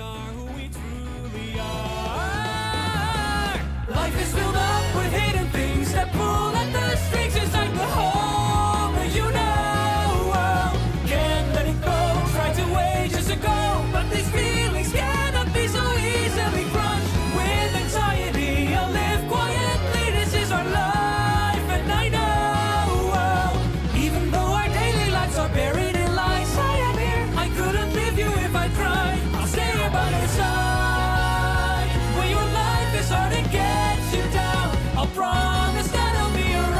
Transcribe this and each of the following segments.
are who we truly are. Life is filled up with hidden things that pull at the strings inside the home that you know. Can't let it go, try to wait just to go, but these feelings cannot be so easily crushed with anxiety. I'll live quietly, this is our life, and I know even though our daily lives are buried in lies, I am here. I couldn't leave you if I tried. I'll stay by your side when your life is hard and gets you down. I'll promise that I'll be around.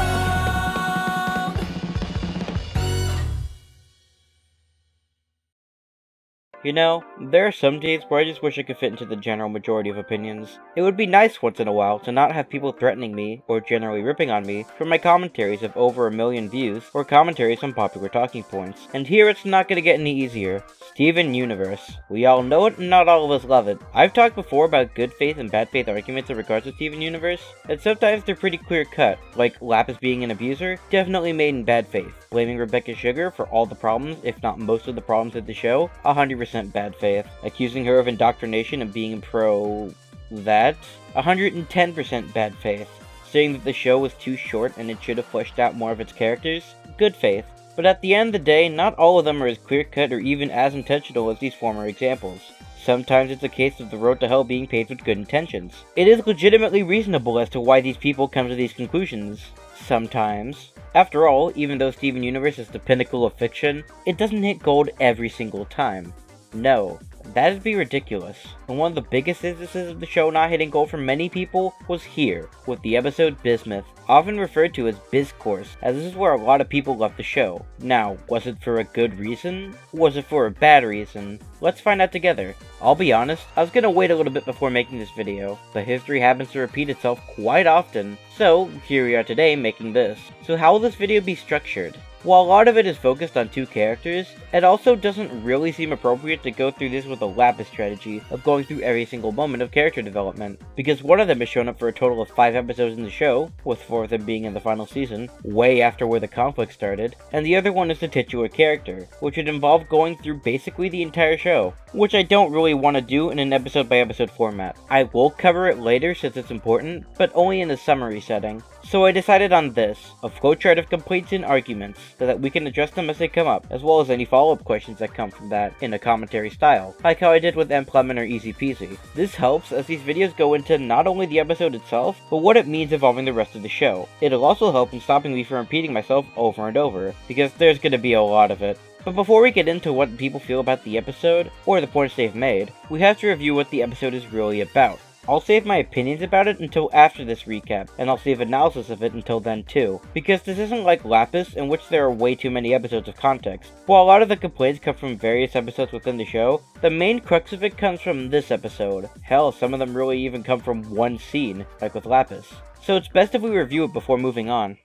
You know, there are some days where I just wish I could fit into the general majority of opinions. It would be nice once in a while to not have people threatening me, or generally ripping on me, for my commentaries of over 1 million views, or commentaries on popular talking points. And here it's not gonna get any easier. Steven Universe. We all know it and not all of us love it. I've talked before about good faith and bad faith arguments in regards to Steven Universe, and sometimes they're pretty clear cut, like Lapis being an abuser, definitely made in bad faith. Blaming Rebecca Sugar for all the problems, if not most of the problems of the show, 100% bad faith. Accusing her of indoctrination and being pro... that? 110% bad faith. Saying that the show was too short and it should have fleshed out more of its characters? Good faith. But at the end of the day, not all of them are as clear-cut or even as intentional as these former examples. Sometimes it's a case of the road to hell being paved with good intentions. It is legitimately reasonable as to why these people come to these conclusions. Sometimes. After all, even though Steven Universe is the pinnacle of fiction, it doesn't hit gold every single time. No, that'd be ridiculous. And one of the biggest instances of the show not hitting gold for many people was here, with the episode Bismuth, often referred to as Bis-course, as this is where a lot of people left the show. Now, was it for a good reason? Was it for a bad reason? Let's find out together. I'll be honest, I was gonna wait a little bit before making this video, but history happens to repeat itself quite often, so here we are today making this. So how will this video be structured? While a lot of it is focused on 2 characters, it also doesn't really seem appropriate to go through this with a Lapis strategy of going through every single moment of character development, because one of them is shown up for a total of 5 episodes in the show, with 4 of them being in the final season, way after where the conflict started, and the other one is the titular character, which would involve going through basically the entire show, which I don't really want to do in an episode by episode format. I will cover it later since it's important, but only in a summary setting. So I decided on this, a flowchart of complaints and arguments, so that we can address them as they come up, as well as any follow-up questions that come from that in a commentary style, like how I did with M-Clement or Easy Peasy. This helps as these videos go into not only the episode itself, but what it means involving the rest of the show. It'll also help in stopping me from repeating myself over and over, because there's gonna be a lot of it. But before we get into what people feel about the episode, or the points they've made, we have to review what the episode is really about. I'll save my opinions about it until after this recap, and I'll save analysis of it until then too, because this isn't like Lapis, in which there are way too many episodes of context. While a lot of the complaints come from various episodes within the show, the main crux of it comes from this episode. Hell, some of them really even come from one scene, like with Lapis. So it's best if we review it before moving on.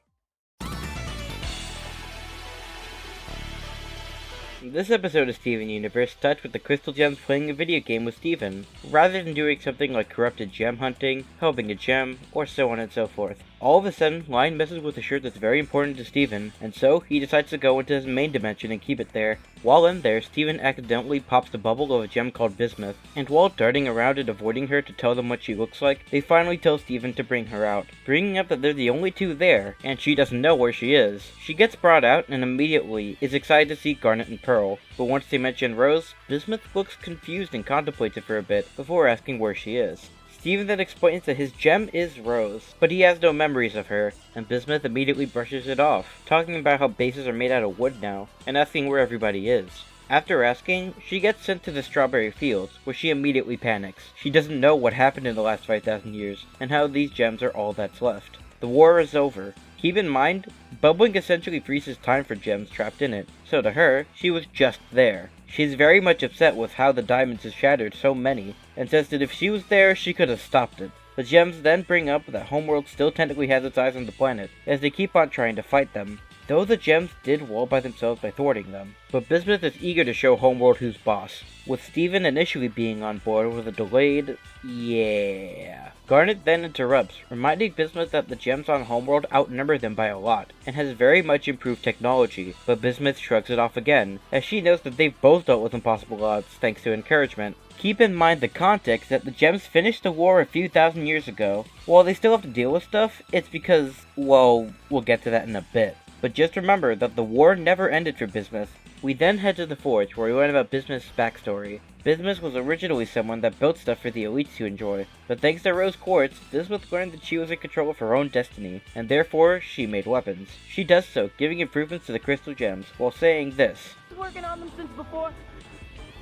This episode of Steven Universe starts with the Crystal Gems playing a video game with Steven, rather than doing something like corrupted gem hunting, helping a gem, or so on and so forth. All of a sudden, Lion messes with a shirt that's very important to Steven, and so he decides to go into his main dimension and keep it there. While in there, Steven accidentally pops the bubble of a gem called Bismuth, and while darting around and avoiding her to tell them what she looks like, they finally tell Steven to bring her out, bringing up that they're the only 2 there, and she doesn't know where she is. She gets brought out and immediately is excited to see Garnet and Pearl, but once they mention Rose, Bismuth looks confused and contemplates it for a bit before asking where she is. Steven then explains that his gem is Rose, but he has no memories of her, and Bismuth immediately brushes it off, talking about how bases are made out of wood now, and asking where everybody is. After asking, she gets sent to the Strawberry Fields, where she immediately panics. She doesn't know what happened in the last 5,000 years, and how these gems are all that's left. The war is over. Keep in mind, bubbling essentially freezes time for gems trapped in it, so to her, she was just there. She's very much upset with how the diamonds has shattered so many, and says that if she was there, she could have stopped it. The gems then bring up that Homeworld still technically has its eyes on the planet, as they keep on trying to fight them. though the gems did wall by themselves by thwarting them. But Bismuth is eager to show Homeworld who's boss, with Steven initially being on board with a delayed yeah. Garnet then interrupts, reminding Bismuth that the gems on Homeworld outnumber them by a lot, and has very much improved technology, but Bismuth shrugs it off again, as she knows that they've both dealt with impossible odds thanks to encouragement. Keep in mind the context that the gems finished the war a few thousand years ago. While they still have to deal with stuff, it's because, well, we'll get to that in a bit. But just remember that the war never ended for Bismuth. We then head to the Forge, where we learn about Bismuth's backstory. Bismuth was originally someone that built stuff for the elites to enjoy, but thanks to Rose Quartz, Bismuth learned that she was in control of her own destiny, and therefore, she made weapons. She does so, giving improvements to the crystal gems, while saying this. Working on them since before.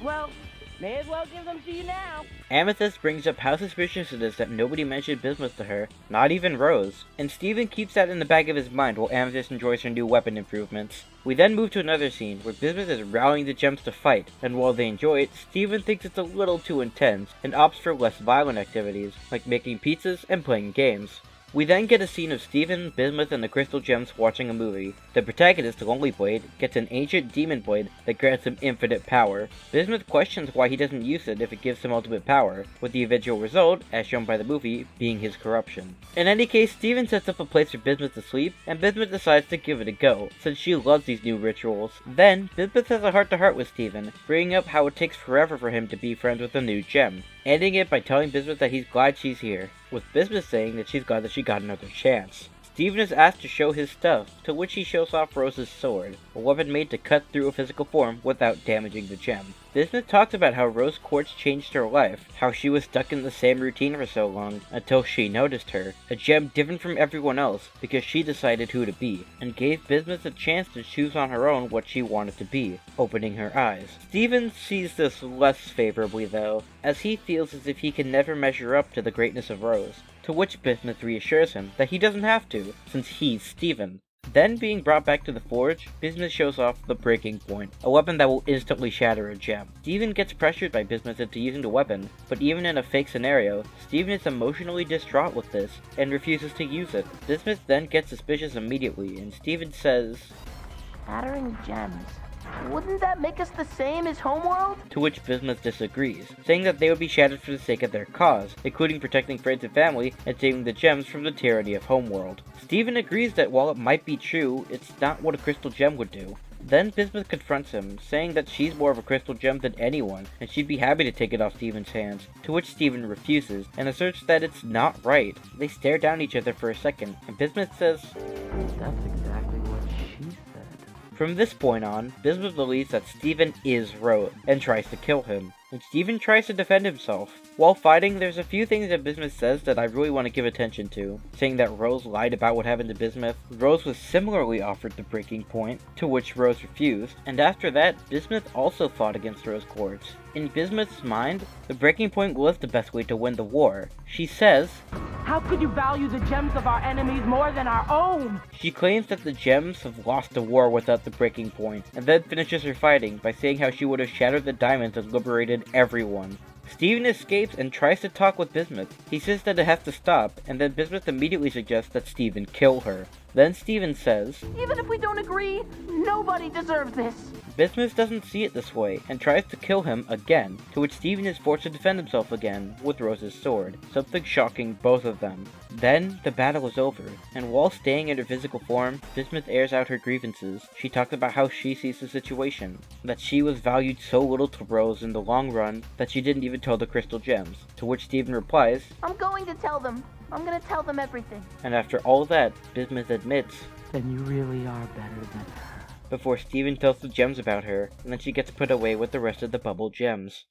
Well, may as well give them to you now. Amethyst brings up how suspicious it is that nobody mentioned Bismuth to her, not even Rose, and Steven keeps that in the back of his mind while Amethyst enjoys her new weapon improvements. We then move to another scene where Bismuth is rallying the gems to fight, and while they enjoy it, Steven thinks it's a little too intense and opts for less violent activities, like making pizzas and playing games. We then get a scene of Steven, Bismuth, and the Crystal Gems watching a movie. The protagonist, Lonely Blade, gets an ancient demon blade that grants him infinite power. Bismuth questions why he doesn't use it if it gives him ultimate power, with the eventual result, as shown by the movie, being his corruption. In any case, Steven sets up a place for Bismuth to sleep, and Bismuth decides to give it a go, since she loves these new rituals. Then, Bismuth has a heart-to-heart with Steven, bringing up how it takes forever for him to be friends with a new gem, ending it by telling Bismuth that he's glad she's here, with Bismuth saying that she's glad that she got another chance. Steven is asked to show his stuff, to which he shows off Rose's sword, a weapon made to cut through a physical form without damaging the gem. Bismuth talks about how Rose Quartz changed her life, how she was stuck in the same routine for so long, until she noticed her, a gem different from everyone else, because she decided who to be, and gave Bismuth a chance to choose on her own what she wanted to be, opening her eyes. Steven sees this less favorably though, as he feels as if he can never measure up to the greatness of Rose, to which Bismuth reassures him that he doesn't have to, since he's Steven. Then being brought back to the Forge, Bismuth shows off the Breaking Point, a weapon that will instantly shatter a gem. Steven gets pressured by Bismuth into using the weapon, but even in a fake scenario, Steven is emotionally distraught with this, and refuses to use it. Bismuth then gets suspicious immediately, and Steven says, Shattering gems. Wouldn't that make us the same as Homeworld? to which Bismuth disagrees, saying that they would be shattered for the sake of their cause, including protecting friends and family and saving the gems from the tyranny of Homeworld. Steven agrees that while it might be true, it's not what a crystal gem would do. Then Bismuth confronts him, saying that she's more of a crystal gem than anyone, and she'd be happy to take it off Steven's hands, to which Steven refuses, and asserts that it's not right. They stare down at each other for a second, and Bismuth says, That's exactly what she said. From this point on, Bismuth believes that Steven is Rose, and tries to kill him, and Steven tries to defend himself. While fighting, there's a few things that Bismuth says that I really want to give attention to, saying that Rose lied about what happened to Bismuth, Rose was similarly offered the Breaking Point, to which Rose refused, and after that, Bismuth also fought against Rose Quartz. In Bismuth's mind, the Breaking Point was the best way to win the war. She says, How could you value the gems of our enemies more than our own? She claims that the gems have lost the war without the Breaking Point, and then finishes her fighting by saying how she would have shattered the diamonds and liberated everyone. Steven escapes and tries to talk with Bismuth. He says that it has to stop, and then Bismuth immediately suggests that Steven kill her. Then Steven says, Even if we don't agree, nobody deserves this. Bismuth doesn't see it this way, and tries to kill him again, to which Steven is forced to defend himself again, with Rose's sword, something shocking both of them. Then, the battle is over, and while staying in her physical form, Bismuth airs out her grievances. She talks about how she sees the situation, that she was valued so little to Rose in the long run, that she didn't even tell the crystal gems, to which Steven replies, I'm going to tell them. I'm gonna tell them everything. and after all that, Bismuth admits, Then you really are better than her. before Steven tells the gems about her, and then she gets put away with the rest of the bubble gems.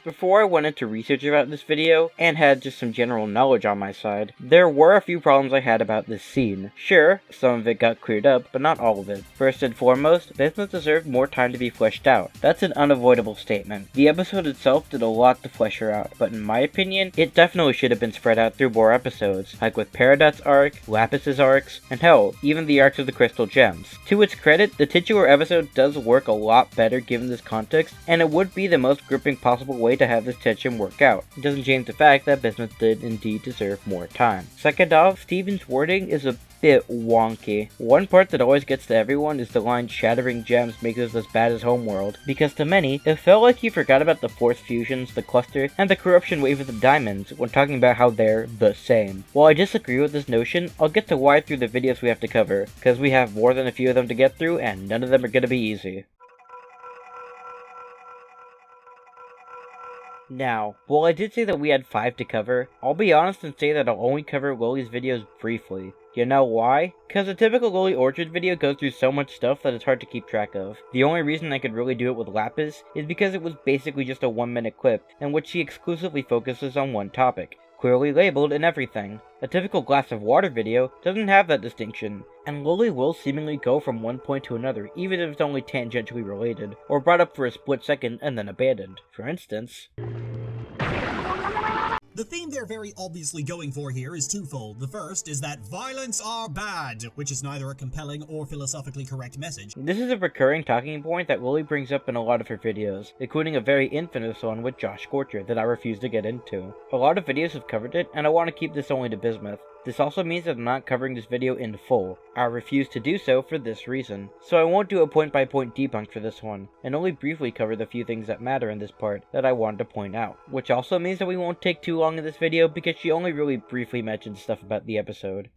Before I went into research about this video, and had just some general knowledge on my side, there were a few problems I had about this scene. Sure, some of it got cleared up, but not all of it. First and foremost, Bismuth deserved more time to be fleshed out. That's an unavoidable statement. The episode itself did a lot to flesh her out, but in my opinion, it definitely should have been spread out through more episodes, like with Peridot's arc, Lapis's arcs, and hell, even the arcs of the Crystal Gems. To its credit, the titular episode does work a lot better given this context, and it would be the most gripping possible way to have this tension work out. It doesn't change the fact that Bismuth did indeed deserve more time. Second off, Steven's wording is a bit wonky. One part that always gets to everyone is the line "shattering gems make this as bad as Homeworld," because to many, it felt like he forgot about the force fusions, the cluster, and the corruption wave of the diamonds when talking about how they're the same. While I disagree with this notion, I'll get to why through the videos we have to cover, because we have more than a few of them to get through and none of them are gonna be easy. Now, while I did say that we had 5 to cover, I'll be honest and say that I'll only cover Lily's videos briefly. You know why? Because a typical Lily Orchard video goes through so much stuff that it's hard to keep track of. The only reason I could really do it with Lapis is because it was basically just a 1-minute clip in which she exclusively focuses on one topic, clearly labeled and everything. A typical glass of water video doesn't have that distinction, and Lily will seemingly go from one point to another even if it's only tangentially related, or brought up for a split second and then abandoned. For instance, the theme they're very obviously going for here is twofold. The first is that violence are bad, which is neither a compelling or philosophically correct message. this is a recurring talking point that Lily brings up in a lot of her videos, including a very infamous one with Josh Scorcher that I refuse to get into. A lot of videos have covered it, and I want to keep this only to Bismuth. This also means that I'm not covering this video in full. I refuse to do so for this reason. So I won't do a point-by-point debunk for this one, and only briefly cover the few things that matter in this part that I wanted to point out. Which also means that we won't take too long in this video because she only really briefly mentions stuff about the episode.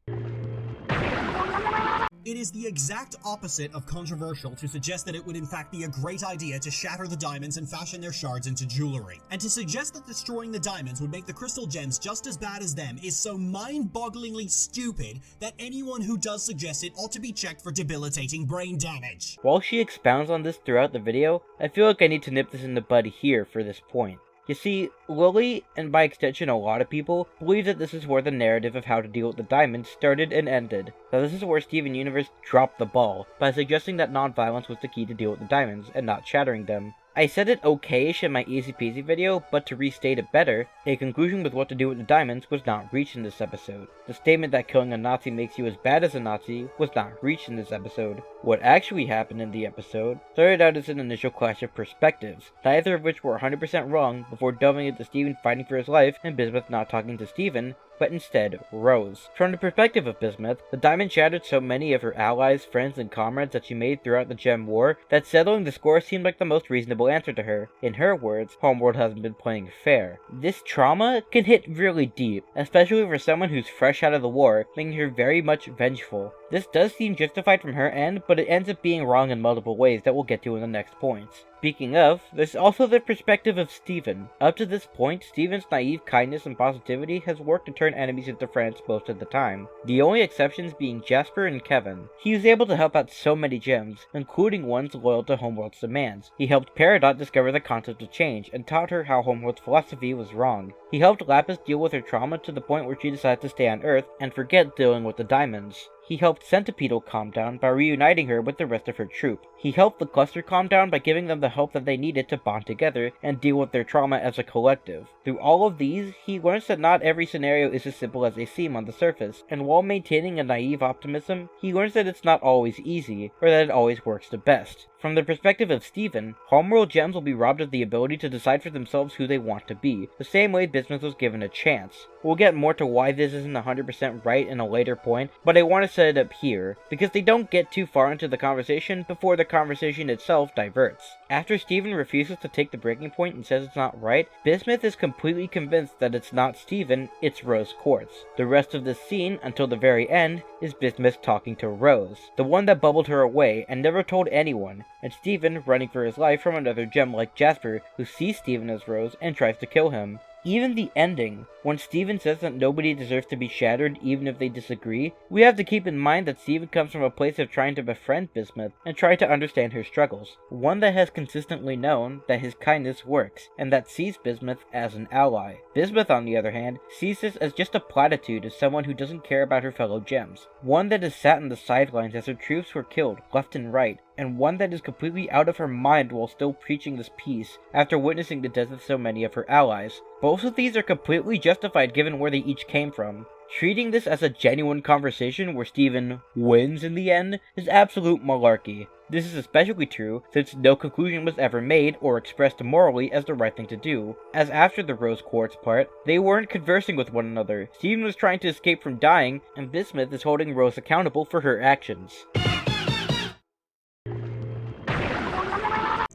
It is the exact opposite of controversial to suggest that it would in fact be a great idea to shatter the diamonds and fashion their shards into jewelry. And to suggest that destroying the diamonds would make the crystal gems just as bad as them is so mind-bogglingly stupid that anyone who does suggest it ought to be checked for debilitating brain damage. While she expounds on this throughout the video, I feel like I need to nip this in the bud here for this point. You see, Lily, and by extension a lot of people, believe that this is where the narrative of how to deal with the diamonds started and ended. That this is where Steven Universe dropped the ball, by suggesting that non-violence was the key to deal with the diamonds, and not shattering them. I said it okay-ish in my easy peasy video, but to restate it better, a conclusion with what to do with the diamonds was not reached in this episode. The statement that killing a Nazi makes you as bad as a Nazi was not reached in this episode. What actually happened in the episode started out as an initial clash of perspectives, neither of which were 100% wrong, before delving into Steven fighting for his life and Bismuth not talking to Steven, but instead Rose. From the perspective of Bismuth, the diamond shattered so many of her allies, friends, and comrades that she made throughout the Gem War that settling the score seemed like the most reasonable answer to her. In her words, Homeworld hasn't been playing fair. This trauma can hit really deep, especially for someone who's fresh out of the war, making her very much vengeful. This does seem justified from her end, but it ends up being wrong in multiple ways that we'll get to in the next points. Speaking of, there's also the perspective of Steven. Up to this point, Steven's naive kindness and positivity has worked to turn enemies into friends most of the time, the only exceptions being Jasper and Kevin. He was able to help out so many gems, including ones loyal to Homeworld's demands. He helped Peridot discover the concept of change, and taught her how Homeworld's philosophy was wrong. He helped Lapis deal with her trauma to the point where she decided to stay on Earth and forget dealing with the diamonds. He helped Centipedal calm down by reuniting her with the rest of her troop. He helped the Cluster calm down by giving them the help that they needed to bond together and deal with their trauma as a collective. Through all of these, he learns that not every scenario is as simple as they seem on the surface, and while maintaining a naive optimism, he learns that it's not always easy, or that it always works the best. From the perspective of Steven, Homeworld gems will be robbed of the ability to decide for themselves who they want to be, the same way Bismuth was given a chance. We'll get more to why this isn't 100% right in a later point, but I want to set it up here, because they don't get too far into the conversation before the conversation itself diverts. After Steven refuses to take the breaking point and says it's not right, Bismuth is completely convinced that it's not Steven, it's Rose Quartz. The rest of this scene, until the very end, is Bismuth talking to Rose, the one that bubbled her away and never told anyone, and Steven running for his life from another gem like Jasper, who sees Steven as Rose and tries to kill him. Even the ending, when Steven says that nobody deserves to be shattered even if they disagree, we have to keep in mind that Steven comes from a place of trying to befriend Bismuth and try to understand her struggles. One that has consistently known that his kindness works, and that sees Bismuth as an ally. Bismuth, on the other hand, sees this as just a platitude of someone who doesn't care about her fellow gems. One that has sat on the sidelines as her troops were killed left and right, and one that is completely out of her mind while still preaching this peace after witnessing the death of so many of her allies. Both of these are completely justified given where they each came from. Treating this as a genuine conversation where Steven wins in the end is absolute malarkey. This is especially true since no conclusion was ever made or expressed morally as the right thing to do, as after the rose quartz part, they weren't conversing with one another. Steven was trying to escape from dying, and Bismuth is holding Rose accountable for her actions.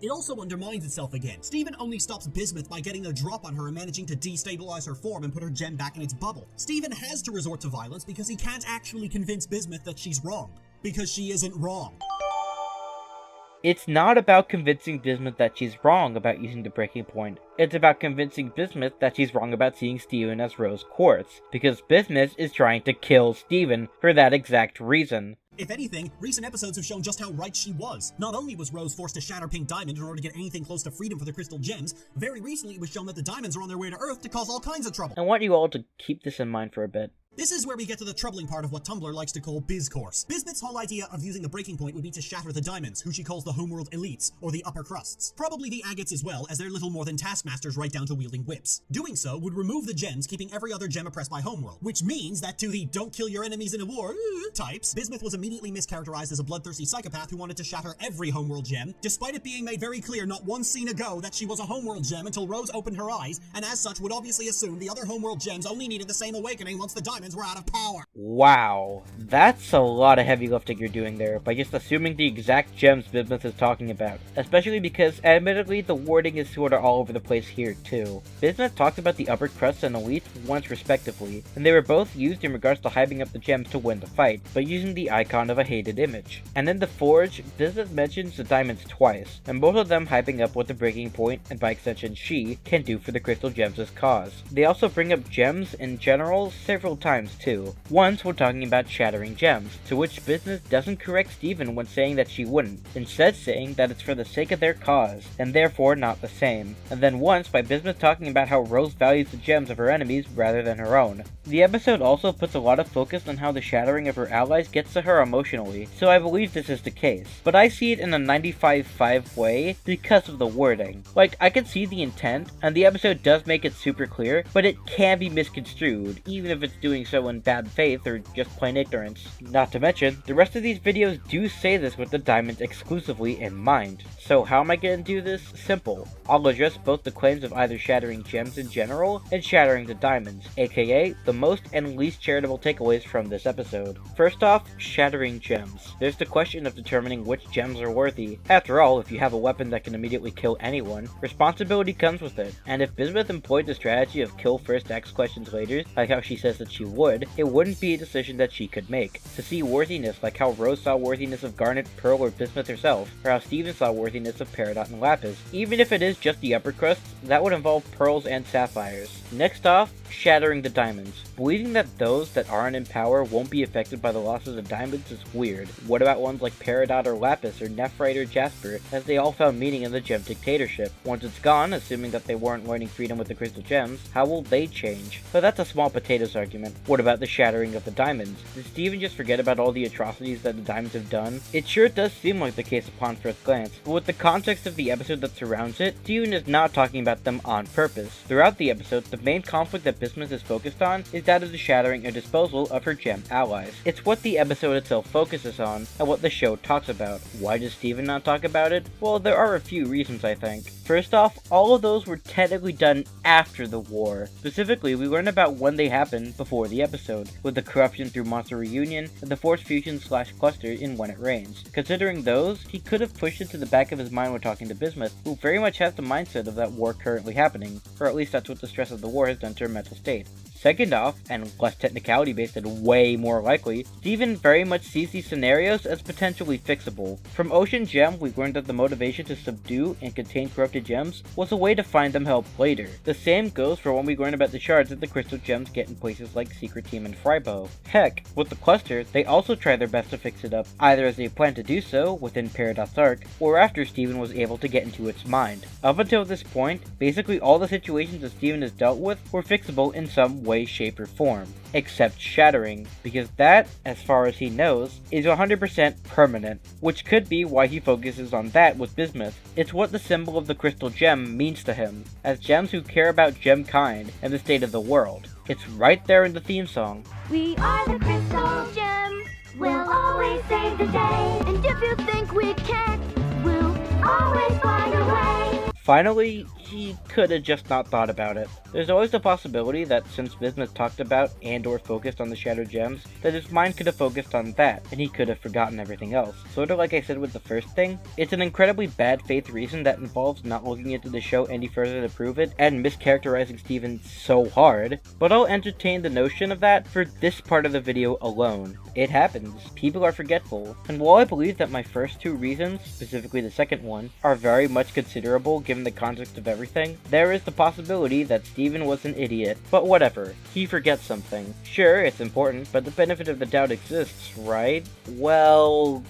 It also undermines itself again. Steven only stops Bismuth by getting a drop on her and managing to destabilize her form and put her gem back in its bubble. Steven has to resort to violence because he can't actually convince Bismuth that she's wrong. Because she isn't wrong. It's not about convincing Bismuth that she's wrong about using the breaking point. It's about convincing Bismuth that she's wrong about seeing Steven as rose quartz, because Bismuth is trying to kill Steven for that exact reason. If anything, recent episodes have shown just how right she was. Not only was Rose forced to shatter Pink Diamond in order to get anything close to freedom for the crystal gems, very recently it was shown that the diamonds are on their way to Earth to cause all kinds of trouble. I want you all to keep this in mind for a bit. This is where we get to the troubling part of what Tumblr likes to call Bis-course. Bismuth's whole idea of using the breaking point would be to shatter the diamonds, who she calls the homeworld elites, or the upper crusts. Probably the agates as well, as they're little more than taskmasters right down to wielding whips. Doing so would remove the gems, keeping every other gem oppressed by homeworld, which means that to the don't kill your enemies in a war types, Bismuth was immediately mischaracterized as a bloodthirsty psychopath who wanted to shatter every homeworld gem, despite it being made very clear not one scene ago that she was a homeworld gem until Rose opened her eyes, and as such would obviously assume the other homeworld gems only needed the same awakening once the diamonds were out of power. Wow, that's a lot of heavy lifting you're doing there by just assuming the exact gems Bismuth is talking about, especially because admittedly the wording is sorta all over the place here too. Bismuth talked about the upper crust and elite once respectively, and they were both used in regards to hyping up the gems to win the fight, but using the icon of a hated image. And in the Forge, Bismuth mentions the diamonds twice, and both of them hyping up what the breaking point, and by extension she, can do for the crystal gems' cause. They also bring up gems in general several times too. Once we're talking about shattering gems, to which Bismuth doesn't correct Steven when saying that she wouldn't, instead saying that it's for the sake of their cause, and therefore not the same. And then once by Bismuth talking about how Rose values the gems of her enemies rather than her own. The episode also puts a lot of focus on how the shattering of her allies gets to her emotionally, so I believe this is the case. But I see it in a 95-5 way because of the wording. Like, I can see the intent, and the episode does make it super clear, but it can be misconstrued, even if it's doing so in bad faith or just plain ignorance. Not to mention, the rest of these videos do say this with the diamonds exclusively in mind. So how am I going to do this? Simple. I'll address both the claims of either shattering gems in general and shattering the diamonds, aka the most and least charitable takeaways from this episode. First off, shattering gems. There's the question of determining which gems are worthy. After all, if you have a weapon that can immediately kill anyone, responsibility comes with it. And if Bismuth employed the strategy of kill first ask questions later, like how she says that she would, it wouldn't be a decision that she could make. To see worthiness like how Rose saw worthiness of Garnet, Pearl, or Bismuth herself, or how Steven saw worthiness of Peridot and Lapis. Even if it is just the upper crusts, that would involve pearls and sapphires. Next off, shattering the diamonds. Believing that those that aren't in power won't be affected by the losses of diamonds is weird. What about ones like Peridot or Lapis or Nephrite or Jasper, as they all found meaning in the gem dictatorship? Once it's gone, assuming that they weren't learning freedom with the crystal gems, how will they change? But that's a small potatoes argument. What about the shattering of the diamonds? Did Steven just forget about all the atrocities that the diamonds have done? It sure does seem like the case upon first glance, but with the context of the episode that surrounds it, Steven is not talking about them on purpose. Throughout the episode, the main conflict that Bismuth is focused on is that of the shattering and disposal of her gem allies. It's what the episode itself focuses on, and what the show talks about. Why does Steven not talk about it? Well, there are a few reasons, I think. First off, all of those were technically done after the war. Specifically, we learn about when they happened before the episode, with the corruption through Monster Reunion, and the Force Fusion / Cluster in When It Rains. Considering those, he could have pushed it to the back of his mind when talking to Bismuth, who very much has the mindset of that war currently happening, or at least that's what the stress of the war has done to her mental state. Second off, and less technicality based and way more likely, Steven very much sees these scenarios as potentially fixable. From Ocean Gem, we learned that the motivation to subdue and contain corrupted gems was a way to find them help later. The same goes for when we learn about the shards that the crystal gems get in places like Secret Team and Frybo. Heck, with the cluster, they also try their best to fix it up, either as they plan to do so within Peridot's arc, or after Steven was able to get into its mind. Up until this point, basically all the situations that Steven has dealt with were fixable in some way, shape, or form, except shattering, because that, as far as he knows, is 100% permanent, which could be why he focuses on that with Bismuth. It's what the symbol of the crystal gem means to him, as gems who care about gem kind and the state of the world. It's right there in the theme song. We are the crystal gems, we'll always save the day, and if you think we can Finally, he could have just not thought about it. There's always the possibility that since Bismuth talked about and or focused on the Shattered Gems, that his mind could have focused on that, and he could have forgotten everything else. Sort of like I said with the first thing, it's an incredibly bad faith reason that involves not looking into the show any further to prove it, and mischaracterizing Steven so hard, but I'll entertain the notion of that for this part of the video alone. It happens. People are forgetful, and while I believe that my first two reasons, specifically the second one, are very much considerable given the context of everything, there is the possibility that Steven was an idiot. But whatever, he forgets something. Sure, it's important, but the benefit of the doubt exists, right? Well...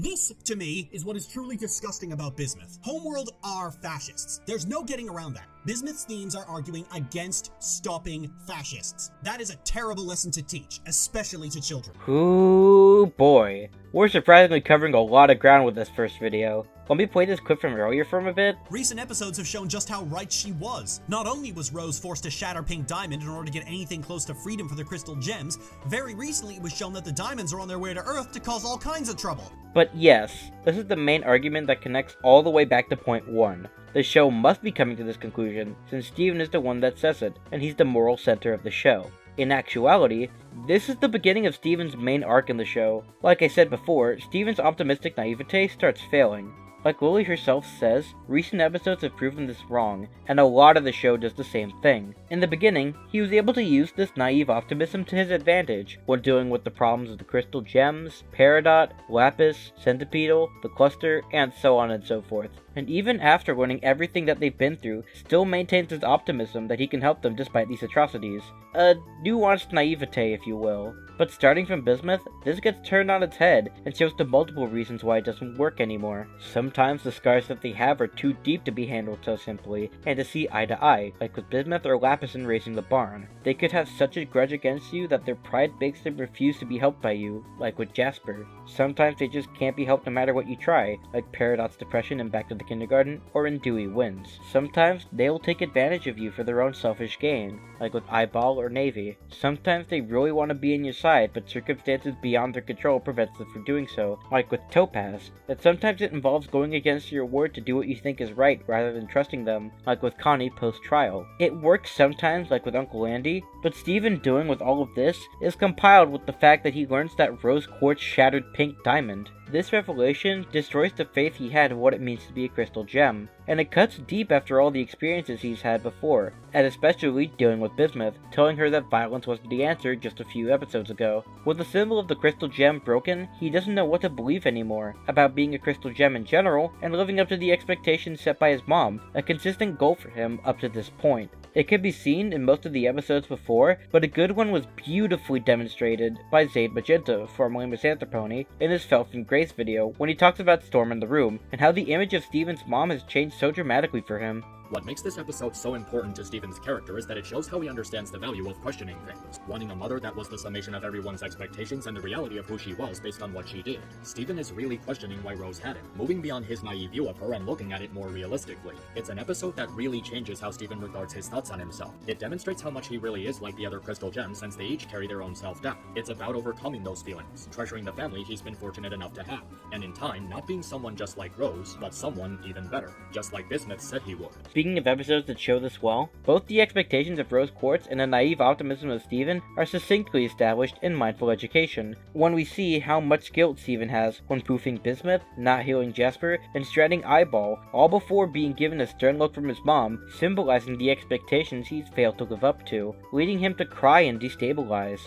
This, to me, is what is truly disgusting about Bismuth. Homeworld are fascists. There's no getting around that. Bismuth's themes are arguing against stopping fascists. That is a terrible lesson to teach, especially to children. Ooh boy. We're surprisingly covering a lot of ground with this first video. Let me play this clip from earlier from a bit. Recent episodes have shown just how right she was. Not only was Rose forced to shatter Pink Diamond in order to get anything close to freedom for the Crystal Gems, very recently it was shown that the Diamonds are on their way to Earth to cause all kinds of trouble. But yes, this is the main argument that connects all the way back to point 1. The show must be coming to this conclusion, since Steven is the one that says it, and he's the moral center of the show. In actuality, this is the beginning of Steven's main arc in the show. Like I said before, Steven's optimistic naivete starts failing. Like Lily herself says, recent episodes have proven this wrong, and a lot of the show does the same thing. In the beginning, he was able to use this naive optimism to his advantage when dealing with the problems of the Crystal Gems, Peridot, Lapis, Centipedal, the Cluster, and so on and so forth. And even after learning everything that they've been through, still maintains his optimism that he can help them despite these atrocities. A nuanced naivete, if you will. But starting from Bismuth, this gets turned on its head and shows the multiple reasons why it doesn't work anymore. Sometimes the scars that they have are too deep to be handled so simply, and to see eye to eye, like with Bismuth or Lapis in raising the barn. They could have such a grudge against you that their pride makes them refuse to be helped by you, like with Jasper. Sometimes they just can't be helped no matter what you try, like Peridot's depression in Back to the Kindergarten, or in Dewey Wins. Sometimes they'll take advantage of you for their own selfish gain, like with Eyeball or Navy. Sometimes they really want to be in your side, but circumstances beyond their control prevents them from doing so, like with Topaz. But sometimes it involves going against your word to do what you think is right rather than trusting them, like with Connie post-trial. It works sometimes, like with Uncle Andy, but Steven doing with all of this is compiled with the fact that he learns that Rose Quartz shattered Pink Diamond. This revelation destroys the faith he had in what it means to be a crystal gem, and it cuts deep after all the experiences he's had before, and especially dealing with Bismuth, telling her that violence wasn't the answer just a few episodes ago. With the symbol of the crystal gem broken, he doesn't know what to believe anymore, about being a crystal gem in general, and living up to the expectations set by his mom, a consistent goal for him up to this point. It could be seen in most of the episodes before, but a good one was beautifully demonstrated by Zaid Magenta, formerly Misanthropony, in his Felf and Grace video, when he talks about Storm in the Room, and how the image of Steven's mom has changed so dramatically for him. What makes this episode so important to Steven's character is that it shows how he understands the value of questioning things, wanting a mother that was the summation of everyone's expectations and the reality of who she was based on what she did. Steven is really questioning why Rose had it, moving beyond his naive view of her and looking at it more realistically. It's an episode that really changes how Steven regards his thoughts on himself. It demonstrates how much he really is like the other Crystal Gems since they each carry their own self-doubt. It's about overcoming those feelings, treasuring the family he's been fortunate enough to have, and in time not being someone just like Rose, but someone even better, just like Bismuth said he would. Speaking of episodes that show this well, both the expectations of Rose Quartz and the naive optimism of Steven are succinctly established in Mindful Education, when we see how much guilt Steven has when poofing Bismuth, not healing Jasper, and shredding Eyeball, all before being given a stern look from his mom, symbolizing the expectations he's failed to live up to, leading him to cry and destabilize.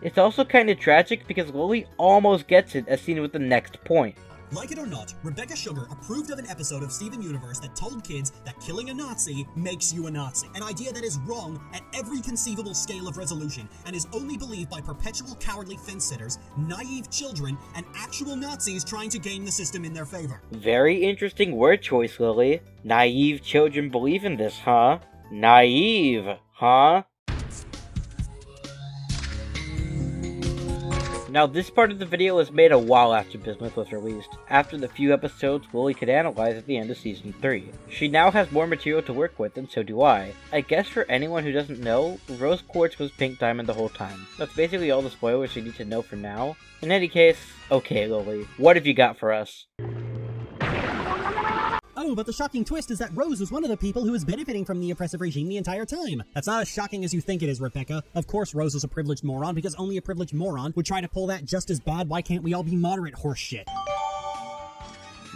It's also kinda tragic because Lily almost gets it as seen with the next point. Like it or not, Rebecca Sugar approved of an episode of Steven Universe that told kids that killing a Nazi makes you a Nazi. An idea that is wrong at every conceivable scale of resolution and is only believed by perpetual cowardly fence-sitters, naive children, and actual Nazis trying to game the system in their favor. Very interesting word choice, Lily. Naive children believe in this, huh? Naive, huh? Now this part of the video was made a while after Bismuth was released, after the few episodes Lily could analyze at the end of season 3. She now has more material to work with, and so do I. I guess for anyone who doesn't know, Rose Quartz was Pink Diamond the whole time. That's basically all the spoilers you need to know for now. In any case, okay Lily, what have you got for us? Oh, but the shocking twist is that Rose was one of the people who was benefiting from the oppressive regime the entire time. That's not as shocking as you think it is, Rebecca. Of course Rose was a privileged moron, because only a privileged moron would try to pull that just as bad why can't we all be moderate horse shit.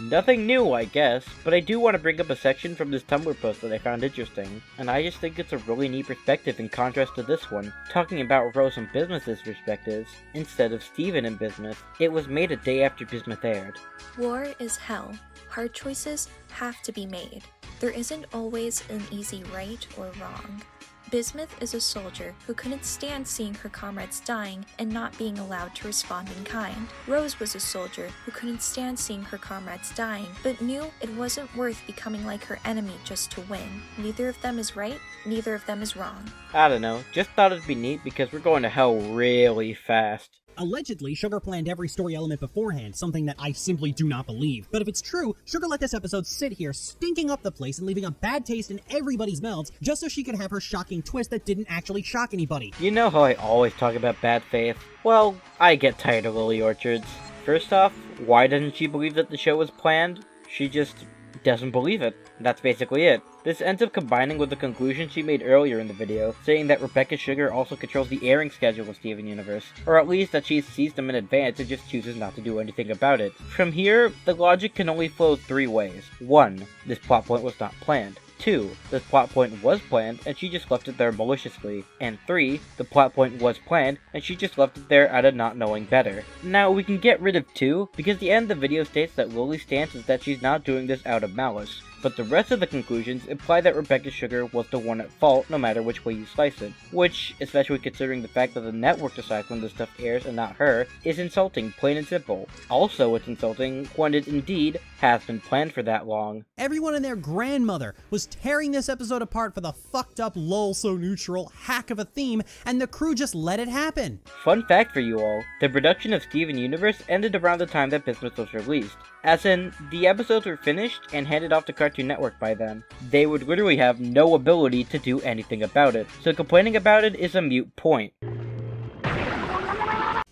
Nothing new, I guess, but I do want to bring up a section from this Tumblr post that I found interesting, and I just think it's a really neat perspective in contrast to this one, talking about Rose and Bismuth's perspectives, instead of Steven and Bismuth. It was made a day after Bismuth aired. War is hell. Hard choices have to be made. There isn't always an easy right or wrong. Bismuth is a soldier who couldn't stand seeing her comrades dying and not being allowed to respond in kind. Rose was a soldier who couldn't stand seeing her comrades dying, but knew it wasn't worth becoming like her enemy just to win. Neither of them is right, neither of them is wrong. I don't know, just thought it'd be neat because we're going to hell really fast. Allegedly, Sugar planned every story element beforehand, something that I simply do not believe. But if it's true, Sugar let this episode sit here, stinking up the place and leaving a bad taste in everybody's mouths, just so she could have her shocking twist that didn't actually shock anybody. You know how I always talk about bad faith? Well, I get tired of Lily Orchards. First off, why doesn't she believe that the show was planned? She just doesn't believe it. That's basically it. This ends up combining with the conclusion she made earlier in the video, saying that Rebecca Sugar also controls the airing schedule of Steven Universe, or at least that she sees them in advance and just chooses not to do anything about it. From here, the logic can only flow 3 ways. 1. This plot point was not planned. 2. This plot point was planned, and she just left it there maliciously. And 3. The plot point was planned, and she just left it there out of not knowing better. Now, we can get rid of 2, because the end of the video states that Lily's stance is that she's not doing this out of malice. But the rest of the conclusions imply that Rebecca Sugar was the one at fault no matter which way you slice it. Which, especially considering the fact that the network decides when this stuff airs and not her, is insulting, plain and simple. Also, it's insulting when it indeed has been planned for that long. Everyone and their grandmother was tearing this episode apart for the fucked up lol so neutral hack of a theme, and the crew just let it happen. Fun fact for you all, the production of Steven Universe ended around the time that Bismuth was released. As in, the episodes were finished and handed off to Cartoon Network by then. They would literally have no ability to do anything about it, so complaining about it is a moot point.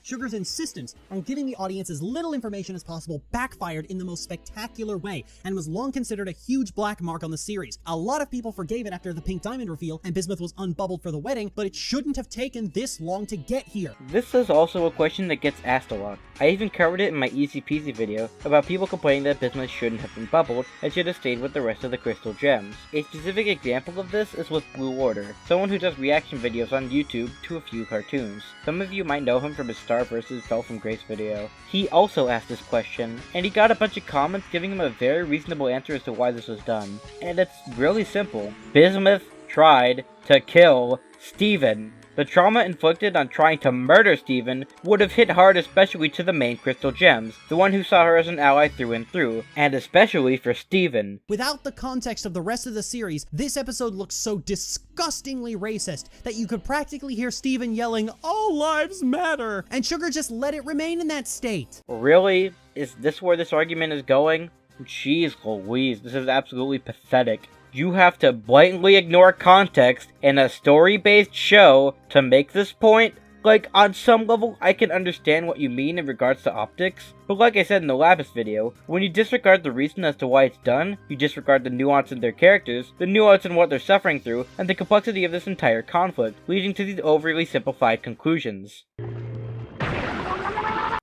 Sugar's insistence on giving the audience as little information as possible backfired in the most spectacular way, and was long considered a huge black mark on the series. A lot of people forgave it after the Pink Diamond reveal and Bismuth was unbubbled for the wedding, but it shouldn't have taken this long to get here. This is also a question that gets asked a lot. I even covered it in my Easy Peasy video about people complaining that Bismuth shouldn't have been bubbled and should have stayed with the rest of the Crystal Gems. A specific example of this is with Blue Order, someone who does reaction videos on YouTube to a few cartoons. Some of you might know him from his Star vs. Fell from Grace video. He also asked this question, and he got a bunch of comments giving him a very reasonable answer as to why this was done. And it's really simple. Bismuth tried to kill Steven. The trauma inflicted on trying to murder Steven would have hit hard, especially to the main Crystal Gems, the one who saw her as an ally through and through, and especially for Steven. Without the context of the rest of the series, this episode looks so disgustingly racist that you could practically hear Steven yelling, "All lives matter!" and Sugar just let it remain in that state. Really? Is this where this argument is going? Jeez Louise, this is absolutely pathetic. You have to blatantly ignore context in a story-based show to make this point? Like, on some level, I can understand what you mean in regards to optics, but like I said in the Lapis video, when you disregard the reason as to why it's done, you disregard the nuance in their characters, the nuance in what they're suffering through, and the complexity of this entire conflict, leading to these overly simplified conclusions.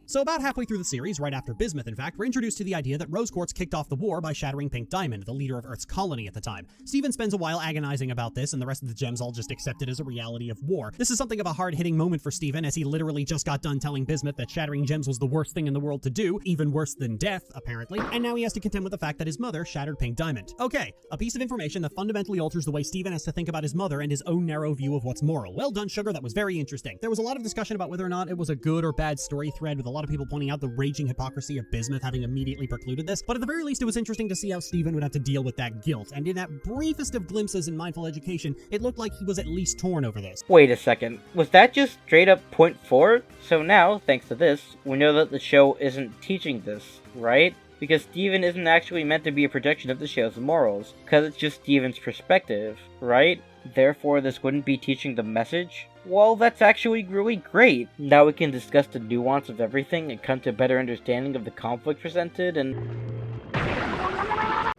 So about halfway through the series, right after Bismuth in fact, we're introduced to the idea that Rose Quartz kicked off the war by shattering Pink Diamond, the leader of Earth's colony at the time. Steven spends a while agonizing about this, and the rest of the gems all just accept it as a reality of war. This is something of a hard-hitting moment for Steven, as he literally just got done telling Bismuth that shattering gems was the worst thing in the world to do, even worse than death, apparently, and now he has to contend with the fact that his mother shattered Pink Diamond. Okay, a piece of information that fundamentally alters the way Steven has to think about his mother and his own narrow view of what's moral. Well done, Sugar, that was very interesting. There was a lot of discussion about whether or not it was a good or bad story thread, with a lot of people pointing out the raging hypocrisy of Bismuth having immediately precluded this, but at the very least it was interesting to see how Stephen would have to deal with that guilt, and in that briefest of glimpses in Mindful Education, it looked like he was at least torn over this. Wait a second, was that just straight up point 4? So now, thanks to this, we know that the show isn't teaching this, right? Because Steven isn't actually meant to be a projection of the show's morals, because it's just Steven's perspective, right? Therefore, this wouldn't be teaching the message? Well, that's actually really great. Now we can discuss the nuance of everything and come to a better understanding of the conflict presented and...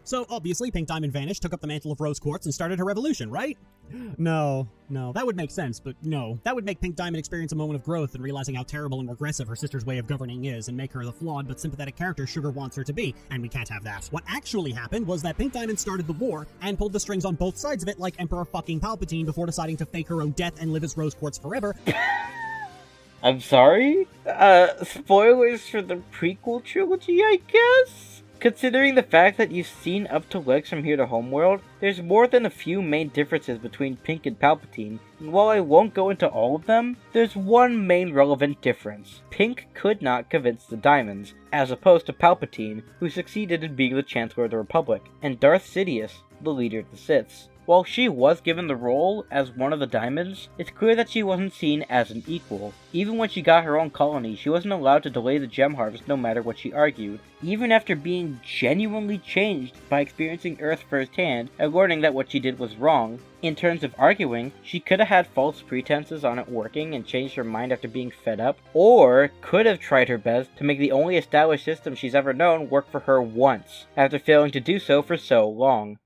So, obviously, Pink Diamond vanished, took up the mantle of Rose Quartz, and started her revolution, right? No, that would make sense, but no. That would make Pink Diamond experience a moment of growth and realizing how terrible and regressive her sister's way of governing is, and make her the flawed but sympathetic character Sugar wants her to be, and we can't have that. What actually happened was that Pink Diamond started the war, and pulled the strings on both sides of it like Emperor fucking Palpatine before deciding to fake her own death and live as Rose Quartz forever. I'm sorry? Spoilers for the prequel trilogy, I guess? Considering the fact that you've seen up to Lex from Here to Homeworld, there's more than a few main differences between Pink and Palpatine, and while I won't go into all of them, there's one main relevant difference. Pink could not convince the Diamonds, as opposed to Palpatine, who succeeded in being the Chancellor of the Republic, and Darth Sidious, the leader of the Siths. While she was given the role as one of the Diamonds, it's clear that she wasn't seen as an equal. Even when she got her own colony, she wasn't allowed to delay the gem harvest no matter what she argued. Even after being genuinely changed by experiencing Earth firsthand and learning that what she did was wrong, in terms of arguing, she could have had false pretenses on it working and changed her mind after being fed up, or could have tried her best to make the only established system she's ever known work for her once, after failing to do so for so long.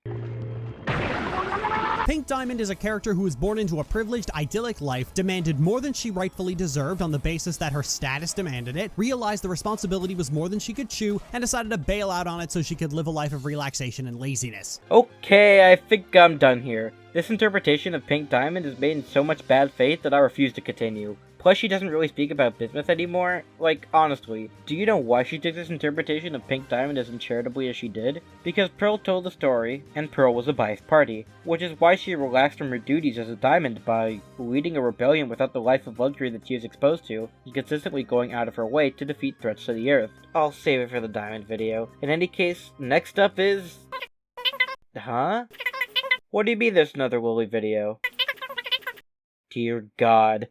Pink Diamond is a character who was born into a privileged, idyllic life, demanded more than she rightfully deserved on the basis that her status demanded it, realized the responsibility was more than she could chew, and decided to bail out on it so she could live a life of relaxation and laziness. Okay, I think I'm done here. This interpretation of Pink Diamond is made in so much bad faith that I refuse to continue. Plus, she doesn't really speak about Bismuth anymore. Like, honestly, do you know why she took this interpretation of Pink Diamond as uncharitably as she did? Because Pearl told the story, and Pearl was a biased party, which is why she relaxed from her duties as a Diamond by leading a rebellion without the life of luxury that she was exposed to, and consistently going out of her way to defeat threats to the Earth. I'll save it for the Diamond video. In any case, next up is... Huh? What do you mean there's another Lily video? Dear God.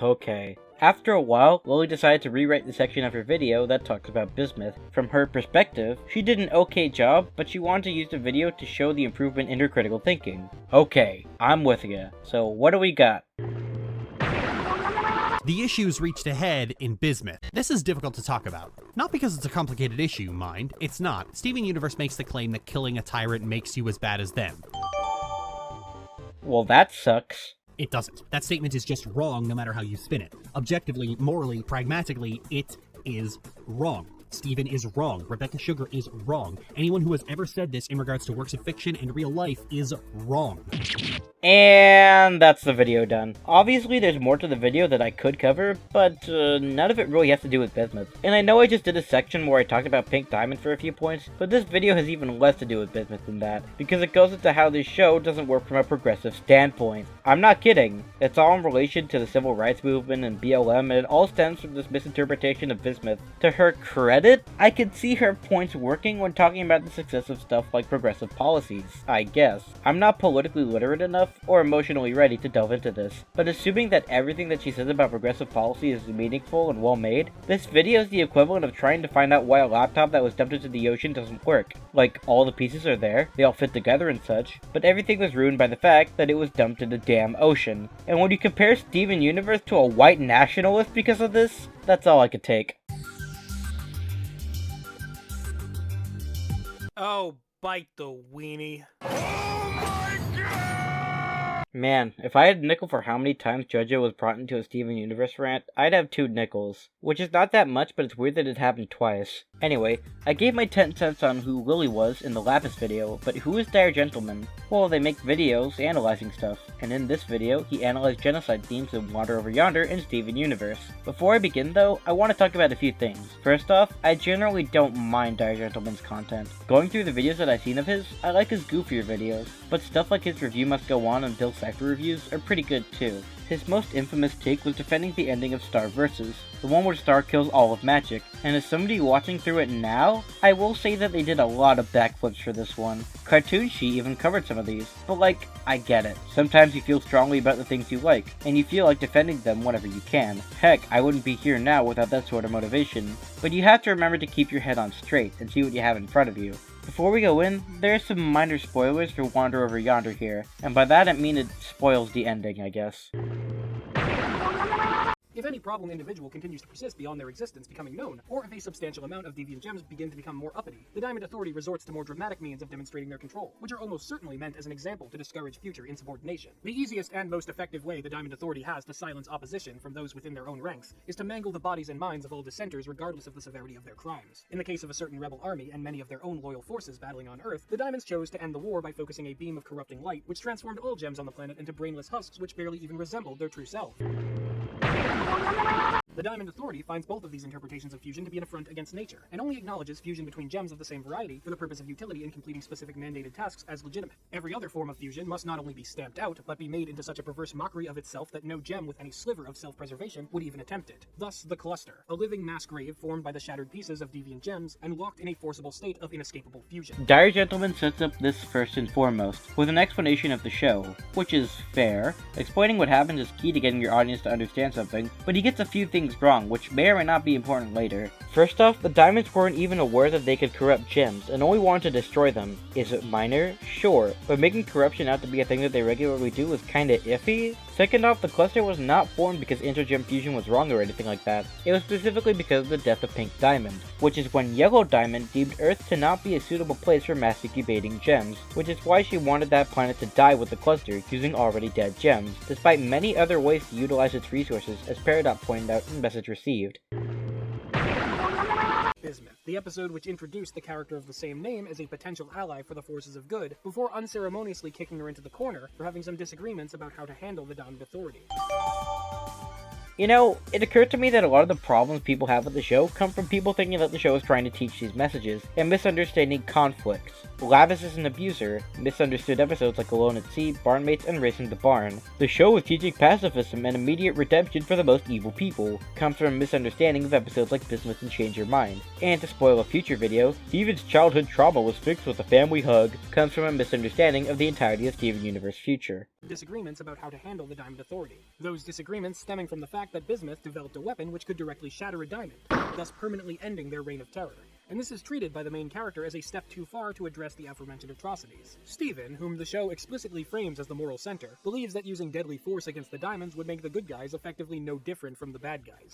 Okay. After a while, Lily decided to rewrite the section of her video that talks about Bismuth. From her perspective, she did an okay job, but she wanted to use the video to show the improvement in her critical thinking. Okay, I'm with ya. So what do we got? The issues reached a head in Bismuth. This is difficult to talk about. Not because it's a complicated issue, mind. It's not. Steven Universe makes the claim that killing a tyrant makes you as bad as them. Well, that sucks. It doesn't. That statement is just wrong no matter how you spin it. Objectively, morally, pragmatically, it is wrong. Steven is wrong. Rebecca Sugar is wrong. Anyone who has ever said this in regards to works of fiction and real life is wrong. And that's the video done. Obviously, there's more to the video that I could cover, but none of it really has to do with Bismuth. And I know I just did a section where I talked about Pink Diamond for a few points, but this video has even less to do with Bismuth than that, because it goes into how this show doesn't work from a progressive standpoint. I'm not kidding. It's all in relation to the civil rights movement and BLM, and it all stems from this misinterpretation of Bismuth. To her credit, I could see her points working when talking about the success of stuff like progressive policies, I guess. I'm not politically literate enough or emotionally ready to delve into this, but assuming that everything that she says about progressive policy is meaningful and well made, this video is the equivalent of trying to find out why a laptop that was dumped into the ocean doesn't work. Like, all the pieces are there, they all fit together and such, but everything was ruined by the fact that it was dumped in the damn ocean. And when you compare Steven Universe to a white nationalist because of this, that's all I could take. Oh, bite the weenie. Man, if I had a nickel for how many times JoJo was brought into a Steven Universe rant, I'd have 2 nickels. Which is not that much, but it's weird that it happened twice. Anyway, I gave my 10 cents on who Lily was in the Lapis video, but who is Dire Gentleman? Well, they make videos analyzing stuff, and in this video, he analyzed genocide themes in Water Over Yonder in Steven Universe. Before I begin though, I want to talk about a few things. First off, I generally don't mind Dire Gentleman's content. Going through the videos that I've seen of his, I like his goofier videos, but stuff like his Review Must Go On and Bill Cypher reviews are pretty good too. His most infamous take was defending the ending of Star Versus, the one where Star kills all of Magic, and as somebody watching through it now, I will say that they did a lot of backflips for this one. Cartoon She even covered some of these, but like, I get it. Sometimes you feel strongly about the things you like, and you feel like defending them whenever you can. Heck, I wouldn't be here now without that sort of motivation, but you have to remember to keep your head on straight and see what you have in front of you. Before we go in, there are some minor spoilers for Wander Over Yonder here, and by that I mean it spoils the ending, I guess. If any problem individual continues to persist beyond their existence becoming known, or if a substantial amount of deviant gems begin to become more uppity, the Diamond Authority resorts to more dramatic means of demonstrating their control, which are almost certainly meant as an example to discourage future insubordination. The easiest and most effective way the Diamond Authority has to silence opposition from those within their own ranks is to mangle the bodies and minds of all dissenters regardless of the severity of their crimes. In the case of a certain rebel army and many of their own loyal forces battling on Earth, the Diamonds chose to end the war by focusing a beam of corrupting light, which transformed all gems on the planet into brainless husks which barely even resembled their true self. The Diamond Authority finds both of these interpretations of fusion to be an affront against nature, and only acknowledges fusion between gems of the same variety for the purpose of utility in completing specific mandated tasks as legitimate. Every other form of fusion must not only be stamped out, but be made into such a perverse mockery of itself that no gem with any sliver of self-preservation would even attempt it. Thus, the Cluster, a living mass grave formed by the shattered pieces of deviant gems and locked in a forcible state of inescapable fusion. Dire Gentleman sets up this first and foremost, with an explanation of the show, which is fair. Explaining what happens is key to getting your audience to understand something, but he gets a few things wrong, which may or may not be important later. First off, the Diamonds weren't even aware that they could corrupt gems, and only wanted to destroy them. Is it minor? Sure, but making corruption out to be a thing that they regularly do is kinda iffy. Second off, the Cluster was not formed because intergem fusion was wrong or anything like that. It was specifically because of the death of Pink Diamond, which is when Yellow Diamond deemed Earth to not be a suitable place for mass incubating gems, which is why she wanted that planet to die with the Cluster using already dead gems, despite many other ways to utilize its resources, as Peridot pointed out in Message Received. Bismuth, the episode which introduced the character of the same name as a potential ally for the forces of good, before unceremoniously kicking her into the corner for having some disagreements about how to handle the Diamond Authority. You know, it occurred to me that a lot of the problems people have with the show come from people thinking that the show is trying to teach these messages, and misunderstanding conflicts. Lavis is an abuser, misunderstood episodes like Alone at Sea, Barnmates, and Racing the Barn. The show is teaching pacifism and immediate redemption for the most evil people, comes from a misunderstanding of episodes like Bismuth and Change Your Mind. And to spoil a future video, Steven's childhood trauma was fixed with a family hug, comes from a misunderstanding of the entirety of Steven Universe future. Disagreements about how to handle the Diamond Authority. Those disagreements stemming from the fact that Bismuth developed a weapon which could directly shatter a diamond, thus permanently ending their reign of terror. And this is treated by the main character as a step too far to address the aforementioned atrocities. Steven, whom the show explicitly frames as the moral center, believes that using deadly force against the diamonds would make the good guys effectively no different from the bad guys.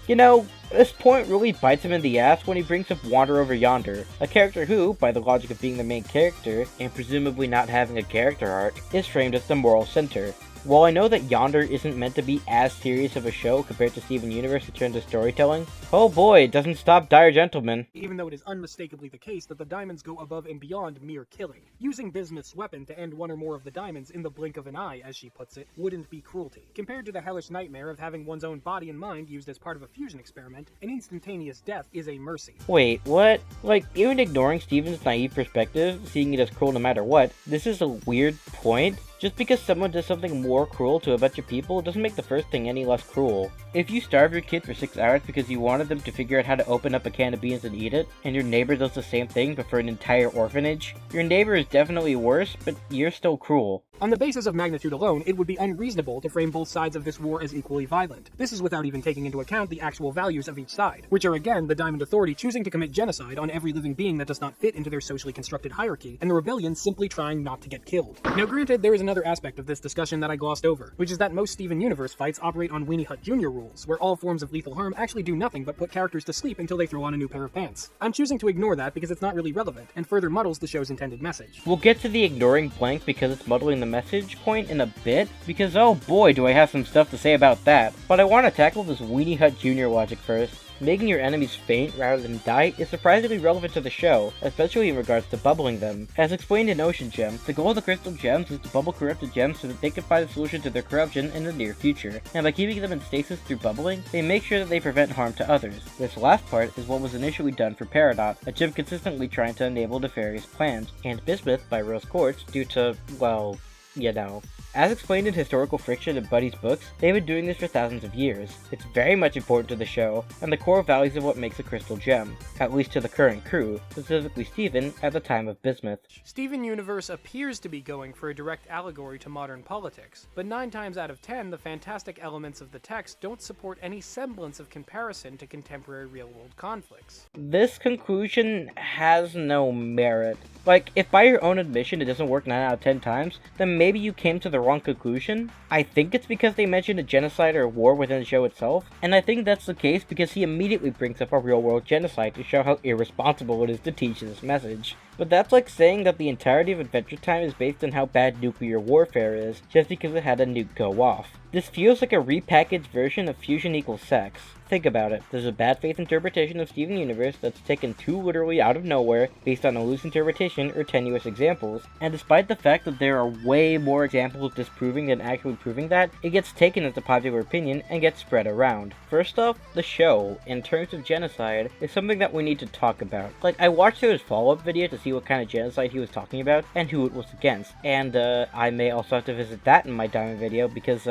You know, this point really bites him in the ass when he brings up Wander Over Yonder, a character who, by the logic of being the main character, and presumably not having a character arc, is framed as the moral center. While I know that Yonder isn't meant to be as serious of a show compared to Steven Universe in terms of storytelling, oh boy, it doesn't stop Dire Gentleman. Even though it is unmistakably the case that the diamonds go above and beyond mere killing. Using Bismuth's weapon to end one or more of the diamonds in the blink of an eye, as she puts it, wouldn't be cruelty. Compared to the hellish nightmare of having one's own body and mind used as part of a fusion experiment, an instantaneous death is a mercy. Wait, what? Like, even ignoring Steven's naive perspective, seeing it as cruel no matter what, this is a weird point? Just because someone does something more cruel to a bunch of people doesn't make the first thing any less cruel. If you starve your kid for 6 hours because you wanted them to figure out how to open up a can of beans and eat it, and your neighbor does the same thing but for an entire orphanage, your neighbor is definitely worse, but you're still cruel. On the basis of magnitude alone, it would be unreasonable to frame both sides of this war as equally violent. This is without even taking into account the actual values of each side, which are again the Diamond Authority choosing to commit genocide on every living being that does not fit into their socially constructed hierarchy, and the rebellion simply trying not to get killed. Now granted, there is another aspect of this discussion that I glossed over, which is that most Steven Universe fights operate on Weenie Hut Jr. rules, where all forms of lethal harm actually do nothing but put characters to sleep until they throw on a new pair of pants. I'm choosing to ignore that because it's not really relevant, and further muddles the show's intended message. We'll get to the ignoring blank because it's muddling the message point in a bit, because oh boy do I have some stuff to say about that, but I want to tackle this Weenie Hut Jr. logic first. Making your enemies faint rather than die is surprisingly relevant to the show, especially in regards to bubbling them. As explained in Ocean Gem, the goal of the Crystal Gems is to bubble corrupted gems so that they can find a solution to their corruption in the near future, and by keeping them in stasis through bubbling, they make sure that they prevent harm to others. This last part is what was initially done for Peridot, a gem consistently trying to enable nefarious plans, and Bismuth by Rose Quartz due to, well, you know. As explained in Historical Friction and Buddy's books, they've been doing this for thousands of years. It's very much important to the show, and the core values of what makes a crystal gem, at least to the current crew, specifically Steven at the time of Bismuth. Steven Universe appears to be going for a direct allegory to modern politics, but 9 times out of 10, the fantastic elements of the text don't support any semblance of comparison to contemporary real-world conflicts. This conclusion has no merit. Like, if by your own admission it doesn't work 9 out of 10 times, then maybe you came to the wrong conclusion? I think it's because they mentioned a genocide or a war within the show itself, and I think that's the case because he immediately brings up a real-world genocide to show how irresponsible it is to teach this message. But that's like saying that the entirety of Adventure Time is based on how bad nuclear warfare is, just because it had a nuke go off. This feels like a repackaged version of fusion equals sex. Think about it. There's a bad faith interpretation of Steven Universe that's taken too literally out of nowhere based on a loose interpretation or tenuous examples, and despite the fact that there are way more examples disproving than actually proving that, it gets taken as a popular opinion and gets spread around. First off, the show, in terms of genocide, is something that we need to talk about. Like, I watched his follow-up video to see what kind of genocide he was talking about and who it was against, and I may also have to visit that in my Diamond video because,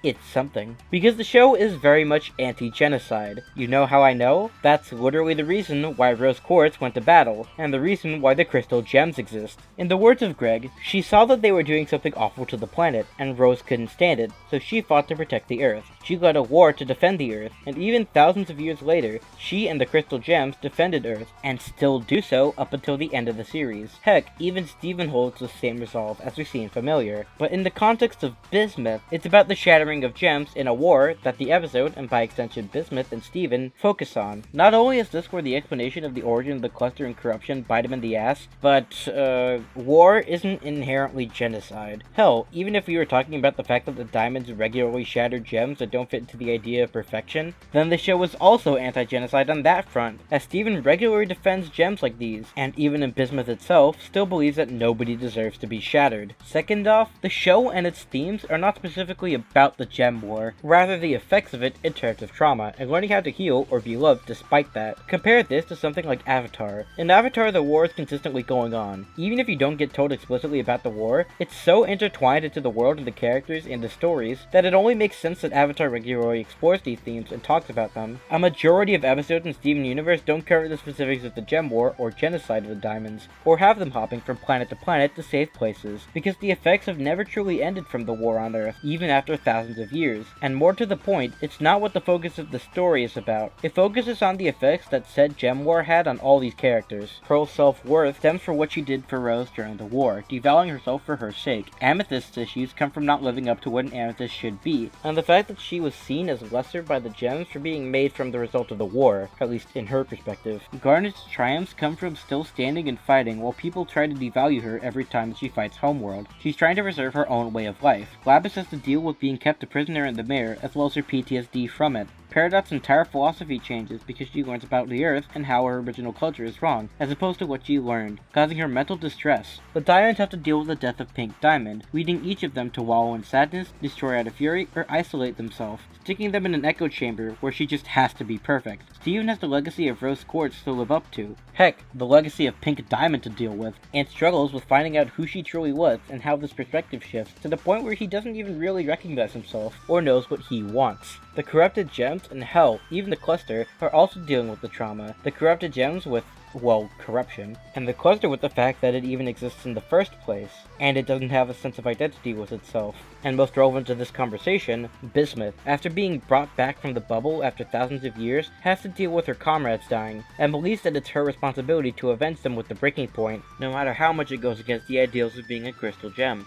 it's something. Because the show is very much anti-genocide. You know how I know? That's literally the reason why Rose Quartz went to battle, and the reason why the crystal gems exist. In the words of Greg, she saw that they were doing something awful to the planet, and Rose couldn't stand it, so she fought to protect the Earth. She led a war to defend the Earth, and even thousands of years later, she and the crystal gems defended Earth, and still do so up until the end of the series. Heck, even Steven holds the same resolve as we see in Familiar. But in the context of Bismuth, it's about the shattering of gems in a war that the episode, and by extension Bismuth and Steven, focus on. Not only is this where the explanation of the origin of the cluster and corruption bite him in the ass, but, war isn't inherently genocide. Hell, even if we were talking about the fact that the diamonds regularly shatter gems that don't fit into the idea of perfection, then the show is also anti-genocide on that front, as Steven regularly defends gems like these, and even in Bismuth itself, still believes that nobody deserves to be shattered. Second off, the show and its themes are not specifically about the gem war, rather the effects of it in terms of trauma, and learning how to heal or be loved despite that. Compare this to something like Avatar. In Avatar, the war is consistently going on. Even if you don't get told explicitly about the war, it's so intertwined into the world and the characters and the stories that it only makes sense that Avatar regularly explores these themes and talks about them. A majority of episodes in Steven Universe don't cover the specifics of the gem war or genocide of the diamonds, or have them hopping from planet to planet to save places, because the effects have never truly ended from the war on Earth, even after thousands of years. And more to the point, it's not what the focus of the story is about. It focuses on the effects that said gem war had on all these characters. Pearl's self-worth stems from what she did for Rose during the war, devaluing herself for her sake. Amethyst's issues come from not living up to what an amethyst should be, and the fact that she was seen as lesser by the gems for being made from the result of the war, at least in her perspective. Garnet's triumphs come from still standing and fighting while people try to devalue her every time she fights Homeworld. She's trying to preserve her own way of life. Labus has to deal with being kept a prisoner in the mirror, as well as her PTSD from it. Peridot's entire philosophy changes because she learns about the Earth and how her original culture is wrong, as opposed to what she learned, causing her mental distress. The Diamonds have to deal with the death of Pink Diamond, leading each of them to wallow in sadness, destroy out of fury, or isolate themselves, sticking them in an echo chamber where she just has to be perfect. Steven has the legacy of Rose Quartz to live up to. Heck, the legacy of Pink Diamond to deal with, and struggles with finding out who she truly was and how this perspective shifts, to the point where he doesn't even really recognize himself, or knows what he wants. The corrupted gems, and hell, even the cluster, are also dealing with the trauma. The corrupted gems with, well, corruption, and the cluster with the fact that it even exists in the first place, and it doesn't have a sense of identity with itself. And most relevant to this conversation, Bismuth, after being brought back from the bubble after thousands of years, has to deal with her comrades dying, and believes that it's her responsibility to avenge them with the breaking point, no matter how much it goes against the ideals of being a crystal gem.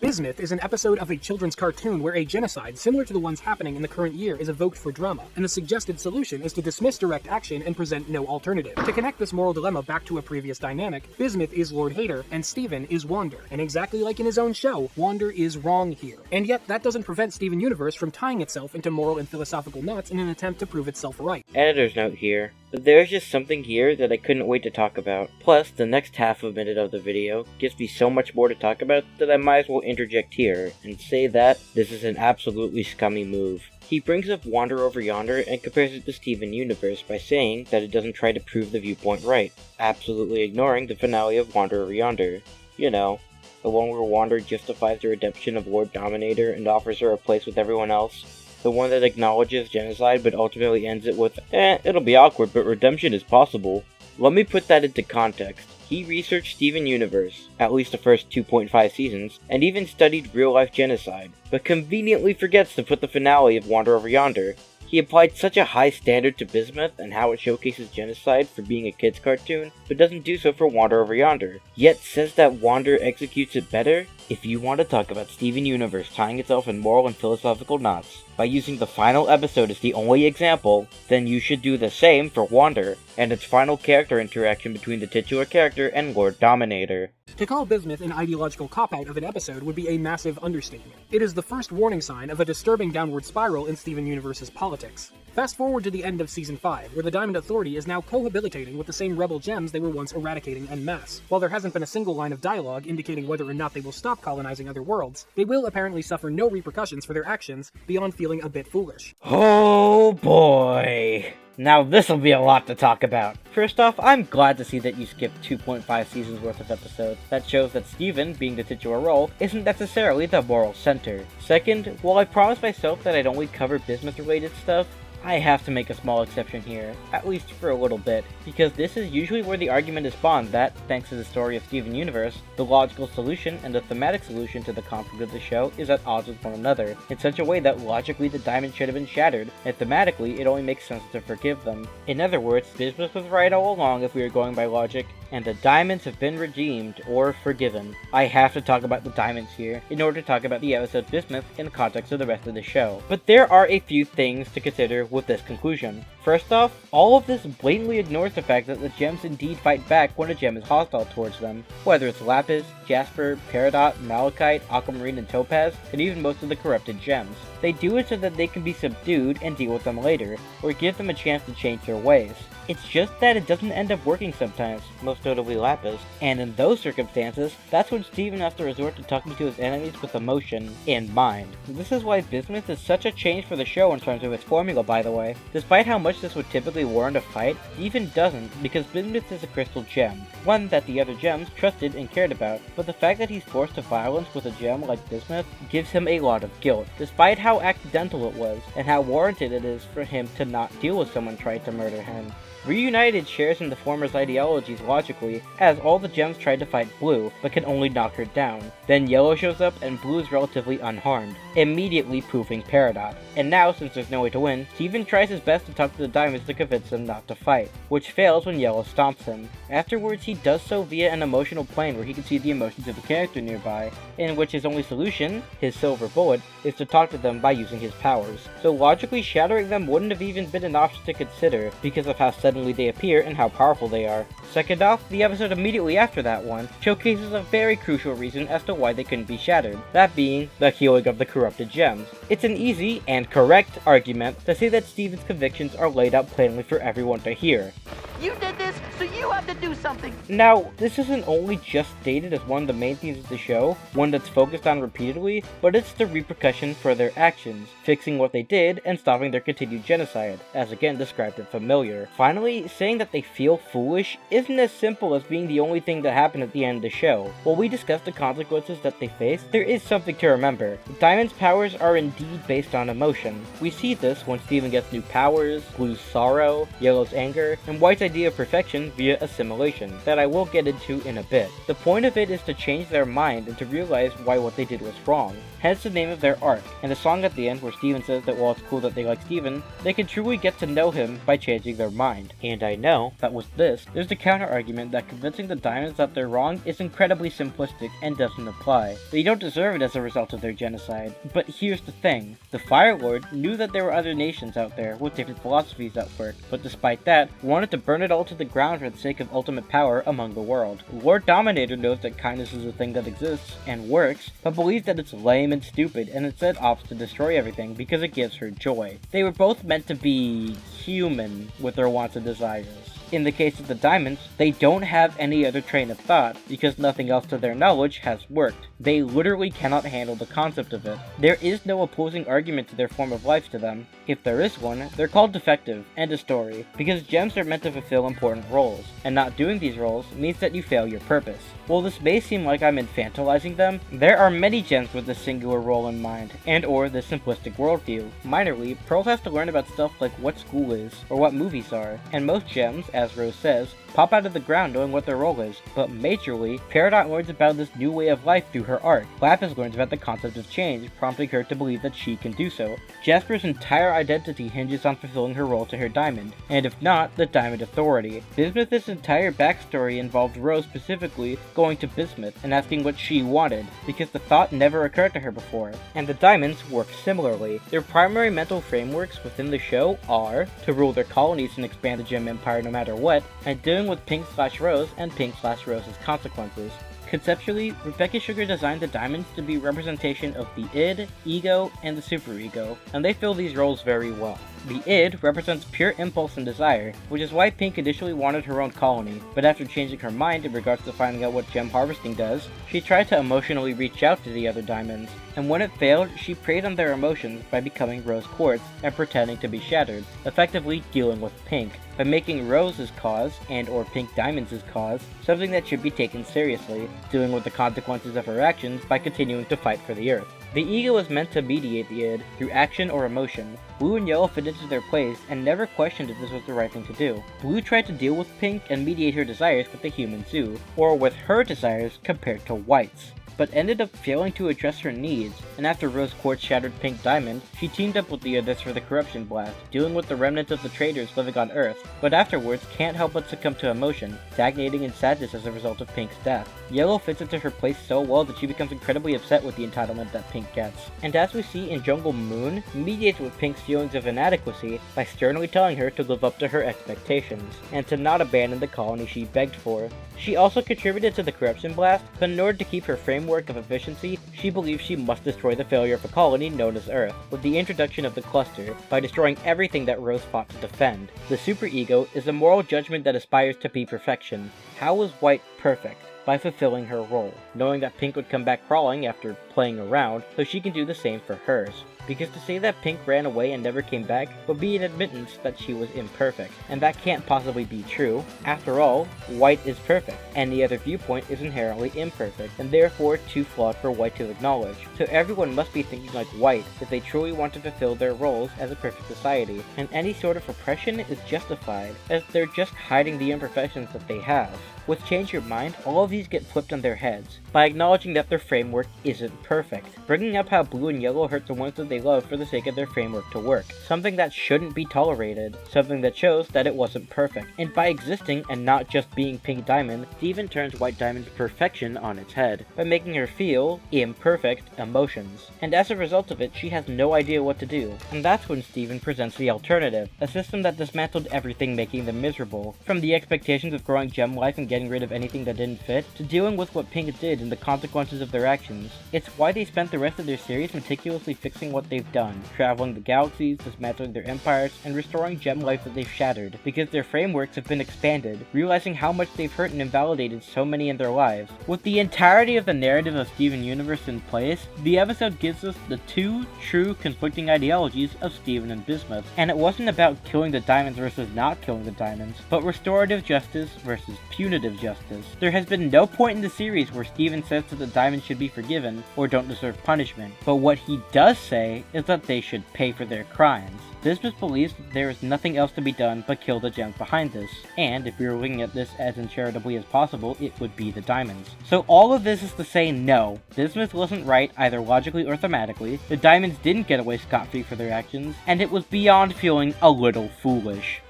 Bismuth is an episode of a children's cartoon where a genocide, similar to the ones happening in the current year, is evoked for drama, and the suggested solution is to dismiss direct action and present no alternative. To connect this moral dilemma back to a previous dynamic, Bismuth is Lord Hater, and Steven is Wander. And exactly like in his own show, Wander is wrong here. And yet, that doesn't prevent Steven Universe from tying itself into moral and philosophical knots in an attempt to prove itself right. Editor's note here. but there's just something here that I couldn't wait to talk about. Plus, the next half of a minute of the video gives me so much more to talk about that I might as well interject here and say that this is an absolutely scummy move. He brings up Wander Over Yonder and compares it to Steven Universe by saying that it doesn't try to prove the viewpoint right, absolutely ignoring the finale of Wander Over Yonder. You know, the one where Wander justifies the redemption of Lord Dominator and offers her a place with everyone else. The one that acknowledges genocide but ultimately ends it with, it'll be awkward but redemption is possible. Let me put that into context. He researched Steven Universe, at least the first 2.5 seasons, and even studied real-life genocide, but conveniently forgets to put the finale of Wander Over Yonder. He applied such a high standard to Bismuth and how it showcases genocide for being a kid's cartoon, but doesn't do so for Wander Over Yonder, yet says that Wander executes it better? If you want to talk about Steven Universe tying itself in moral and philosophical knots by using the final episode as the only example, then you should do the same for Wander and its final character interaction between the titular character and Lord Dominator. To call Bismuth an ideological cop-out of an episode would be a massive understatement. It is the first warning sign of a disturbing downward spiral in Steven Universe's politics. Fast forward to the end of Season 5, where the Diamond Authority is now cohabitating with the same rebel gems they were once eradicating en masse. While there hasn't been a single line of dialogue indicating whether or not they will stop colonizing other worlds, they will apparently suffer no repercussions for their actions beyond feeling a bit foolish. Oh boy! Now this'll be a lot to talk about. First off, I'm glad to see that you skipped 2.5 seasons worth of episodes. That shows that Steven, being the titular role, isn't necessarily the moral center. Second, while I promised myself that I'd only cover Bismuth related stuff, I have to make a small exception here, at least for a little bit, because this is usually where the argument is spawned that, thanks to the story of Steven Universe, the logical solution and the thematic solution to the conflict of the show is at odds with one another, in such a way that logically the diamond should have been shattered, and thematically it only makes sense to forgive them. In other words, Bismuth was right all along if we were going by logic, and the diamonds have been redeemed, or forgiven. I have to talk about the diamonds here, in order to talk about the episode Bismuth in the context of the rest of the show. But there are a few things to consider with this conclusion. First off, all of this blatantly ignores the fact that the gems indeed fight back when a gem is hostile towards them, whether it's Lapis, Jasper, Peridot, Malachite, Aquamarine, and Topaz, and even most of the corrupted gems. They do it so that they can be subdued and deal with them later, or give them a chance to change their ways. It's just that it doesn't end up working sometimes, most notably Lapis, and in those circumstances, that's when Steven has to resort to talking to his enemies with emotion in mind. This is why Bismuth is such a change for the show in terms of its formula, by the way. Despite how much this would typically warrant a fight, Steven doesn't, because Bismuth is a crystal gem, one that the other gems trusted and cared about, but the fact that he's forced to violence with a gem like Bismuth gives him a lot of guilt, despite how accidental it was, and how warranted it is for him to not deal with someone trying to murder him. Reunited shares in the former's ideologies logically, as all the gems tried to fight Blue, but can only knock her down. Then Yellow shows up and Blue is relatively unharmed, immediately proofing Peridot. And now, since there's no way to win, Steven tries his best to talk to the Diamonds to convince them not to fight, which fails when Yellow stomps him. Afterwards, he does so via an emotional plane where he can see the emotions of the character nearby, in which his only solution, his silver bullet, is to talk to them by using his powers. So logically, shattering them wouldn't have even been an option to consider, because of how suddenly they appear and how powerful they are. Second off, the episode immediately after that one showcases a very crucial reason as to why they couldn't be shattered, that being the healing of the corrupted gems. It's an easy and correct argument to say that Steven's convictions are laid out plainly for everyone to hear. You did this, so you have to do something. Now, this isn't only just stated as one of the main themes of the show, one that's focused on repeatedly, but it's the repercussion for their actions, fixing what they did and stopping their continued genocide, as again described in Familiar. Finally, saying that they feel foolish isn't as simple as being the only thing that happened at the end of the show. While we discuss the consequences that they face, there is something to remember. The Diamond's powers are indeed based on emotion. We see this when Steven gets new powers, Blue's sorrow, Yellow's anger, and White's idea of perfection via assimilation, that I will get into in a bit. The point of it is to change their mind and to realize why what they did was wrong, hence the name of their arc, and the song at the end where Steven says that while it's cool that they like Steven, they can truly get to know him by changing their mind. And I know that with this, there's the counter-argument that convincing the Diamonds that they're wrong is incredibly simplistic and doesn't apply. They don't deserve it as a result of their genocide. But here's the thing, the Fire Lord knew that there were other nations out there with different philosophies at work, but despite that, wanted to burn burn it all to the ground for the sake of ultimate power among the world. Lord Dominator knows that kindness is a thing that exists and works, but believes that it's lame and stupid and instead opts to destroy everything because it gives her joy. They were both meant to be human with their wants and desires. In the case of the diamonds, they don't have any other train of thought because nothing else to their knowledge has worked. They literally cannot handle the concept of it. There is no opposing argument to their form of life to them. If there is one, they're called defective, end of story, because gems are meant to fulfill important roles, and not doing these roles means that you fail your purpose. While this may seem like I'm infantilizing them, there are many gems with this singular role in mind, and or this simplistic worldview. Minorly, Pearl has to learn about stuff like what school is, or what movies are, and most gems, as Rose says, pop out of the ground knowing what their role is, but majorly, Peridot learns about this new way of life through her art. Lapis learns about the concept of change, prompting her to believe that she can do so. Jasper's entire identity hinges on fulfilling her role to her diamond, and if not, the Diamond Authority. Bismuth's entire backstory involved Rose specifically going to Bismuth and asking what she wanted, because the thought never occurred to her before. And the diamonds work similarly. Their primary mental frameworks within the show are to rule their colonies and expand the gem empire no matter what, and dealing with Pink/Rose and Pink/Rose's consequences. Conceptually, Rebecca Sugar designed the diamonds to be representation of the id, ego, and the superego, and they fill these roles very well. The id represents pure impulse and desire, which is why Pink initially wanted her own colony, but after changing her mind in regards to finding out what gem harvesting does, she tried to emotionally reach out to the other diamonds, and when it failed, she preyed on their emotions by becoming Rose Quartz and pretending to be shattered, effectively dealing with Pink, by making Rose's cause, and or Pink Diamonds' cause, something that should be taken seriously, dealing with the consequences of her actions by continuing to fight for the Earth. The ego is meant to mediate the id through action or emotion. Blue and Yellow fit into their place and never questioned if this was the right thing to do. Blue tried to deal with Pink and mediate her desires with the human zoo, or with her desires compared to White's, but ended up failing to address her needs, and after Rose Quartz shattered Pink Diamond, she teamed up with the others for the Corruption Blast, dealing with the remnants of the traitors living on Earth, but afterwards can't help but succumb to emotion, stagnating in sadness as a result of Pink's death. Yellow fits into her place so well that she becomes incredibly upset with the entitlement that Pink gets, and as we see in Jungle Moon, mediates with Pink's feelings of inadequacy by sternly telling her to live up to her expectations, and to not abandon the colony she begged for. She also contributed to the Corruption Blast, but in order to keep her framework of efficiency, she believes she must destroy the failure of a colony known as Earth, with the introduction of the Cluster, by destroying everything that Rose fought to defend. The superego is a moral judgment that aspires to be perfection. How was White perfect? By fulfilling her role, knowing that Pink would come back crawling after playing around, so she can do the same for hers. Because to say that Pink ran away and never came back would be an admittance that she was imperfect, and that can't possibly be true. After all, White is perfect. Any other viewpoint is inherently imperfect, and therefore too flawed for White to acknowledge. So everyone must be thinking like White if they truly want to fulfill their roles as a perfect society, and any sort of repression is justified, as they're just hiding the imperfections that they have. With Change Your Mind, all of these get flipped on their heads, by acknowledging that their framework isn't perfect, bringing up how Blue and Yellow hurt the ones that they love for the sake of their framework to work, something that shouldn't be tolerated, something that shows that it wasn't perfect, and by existing and not just being Pink Diamond, Steven turns White Diamond's perfection on its head, by making her feel imperfect emotions, and as a result of it, she has no idea what to do, and that's when Steven presents the alternative, a system that dismantled everything making them miserable, from the expectations of growing gem life and getting rid of anything that didn't fit, to dealing with what Pink did and the consequences of their actions. It's why they spent the rest of their series meticulously fixing what they've done, traveling the galaxies, dismantling their empires, and restoring gem life that they've shattered, because their frameworks have been expanded, realizing how much they've hurt and invalidated so many in their lives. With the entirety of the narrative of Steven Universe in place, the episode gives us the two true conflicting ideologies of Steven and Bismuth, and it wasn't about killing the diamonds versus not killing the diamonds, but restorative justice versus punitive justice. There has been no point in the series where Steven says that the diamonds should be forgiven or don't deserve punishment, but what he does say is that they should pay for their crimes. Bismuth believes that there is nothing else to be done but kill the gems behind this, and if we were looking at this as uncharitably as possible, it would be the diamonds. So all of this is to say no, Bismuth wasn't right either logically or thematically, the diamonds didn't get away scot-free for their actions, and it was beyond feeling a little foolish.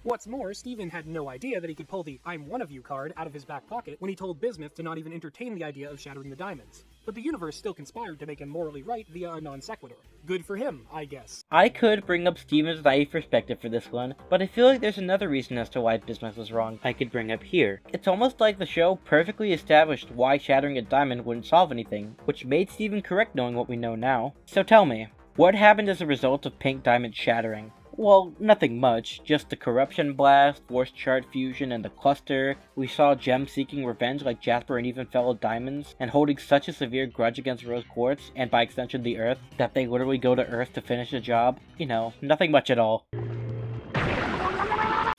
What What's more, Steven had no idea that he could pull the "I'm one of you" card out of his back pocket when he told Bismuth to not even entertain the idea of shattering the diamonds. But the universe still conspired to make him morally right via a non sequitur. Good for him, I guess. I could bring up Steven's naive perspective for this one, but I feel like there's another reason as to why Bismuth was wrong I could bring up here. It's almost like the show perfectly established why shattering a diamond wouldn't solve anything, which made Steven correct knowing what we know now. So tell me, what happened as a result of Pink Diamond shattering? Well, nothing much, just the corruption blast, forced shard fusion, and the cluster. We saw gems seeking revenge like Jasper and even fellow diamonds, and holding such a severe grudge against Rose Quartz, and by extension the Earth, that they literally go to Earth to finish the job. You know, nothing much at all.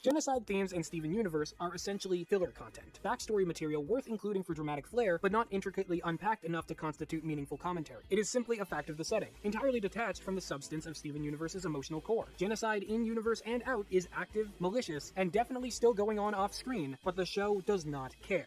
Genocide themes in Steven Universe are essentially filler content, backstory material worth including for dramatic flair, but not intricately unpacked enough to constitute meaningful commentary. It is simply a fact of the setting, entirely detached from the substance of Steven Universe's emotional core. Genocide in universe and out is active, malicious, and definitely still going on off-screen, but the show does not care.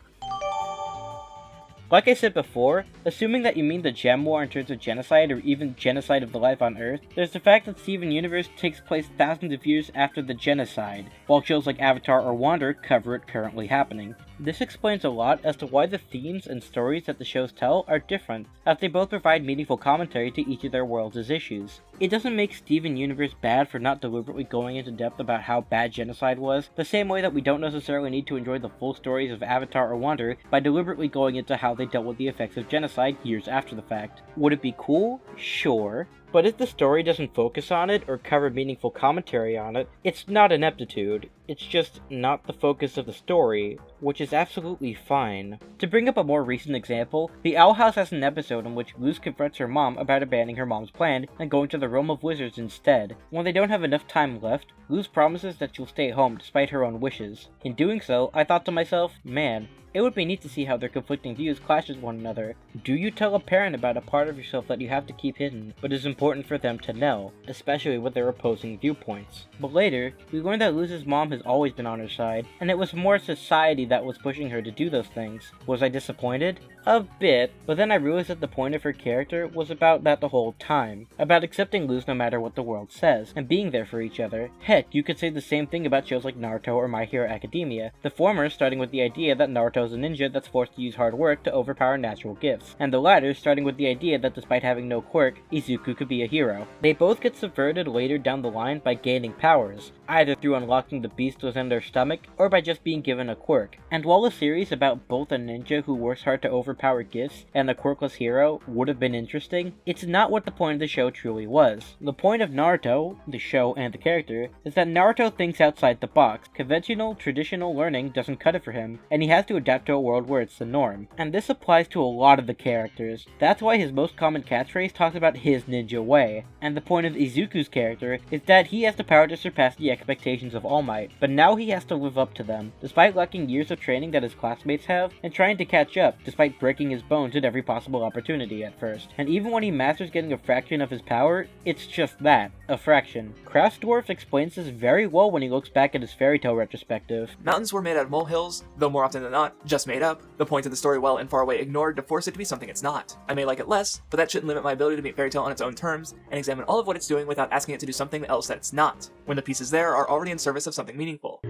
Like I said before, assuming that you mean the Gem War in terms of genocide or even genocide of the life on Earth, there's the fact that Steven Universe takes place thousands of years after the genocide, while shows like Avatar or Wander cover it currently happening. This explains a lot as to why the themes and stories that the shows tell are different, as they both provide meaningful commentary to each of their worlds' issues. It doesn't make Steven Universe bad for not deliberately going into depth about how bad genocide was, the same way that we don't necessarily need to enjoy the full stories of Avatar or Wander by deliberately going into how they dealt with the effects of genocide years after the fact. Would it be cool? Sure. But if the story doesn't focus on it or cover meaningful commentary on it, it's not ineptitude. It's just not the focus of the story, which is absolutely fine. To bring up a more recent example, The Owl House has an episode in which Luz confronts her mom about abandoning her mom's plan and going to the realm of wizards instead. When they don't have enough time left, Luz promises that she'll stay home despite her own wishes. In doing so, I thought to myself, man, it would be neat to see how their conflicting views clash with one another. Do you tell a parent about a part of yourself that you have to keep hidden, but is important for them to know, especially with their opposing viewpoints? But later, we learned that Luz's mom has always been on her side, and it was more society that was pushing her to do those things. Was I disappointed? A bit, but then I realized that the point of her character was about that the whole time. About accepting Luz no matter what the world says, and being there for each other. Heck, you could say the same thing about shows like Naruto or My Hero Academia, the former starting with the idea that Naruto is a ninja that's forced to use hard work to overpower natural gifts, and the latter starting with the idea that despite having no quirk, Izuku could be a hero. They both get subverted later down the line by gaining powers, either through unlocking the beast within their stomach, or by just being given a quirk. And while a series about both a ninja who works hard to overpower gifts and the quirkless hero would have been interesting, it's not what the point of the show truly was. The point of Naruto, the show and the character, is that Naruto thinks outside the box. Conventional, traditional learning doesn't cut it for him, and he has to adapt to a world where it's the norm. And this applies to a lot of the characters. That's why his most common catchphrase talks about his ninja way. And the point of Izuku's character is that he has the power to surpass the expectations of All Might, but now he has to live up to them, despite lacking years of training that his classmates have, and trying to catch up, despite breaking his bones at every possible opportunity at first. And even when he masters getting a fraction of his power, it's just that, a fraction. Kraftdwarf explains this very well when he looks back at his fairy tale retrospective. Mountains were made out of molehills, though more often than not, just made up. The point of the story well and far away ignored to force it to be something it's not. I may like it less, but that shouldn't limit my ability to meet fairy tale on its own terms, and examine all of what it's doing without asking it to do something else that it's not, when the pieces there are already in service of something meaningful.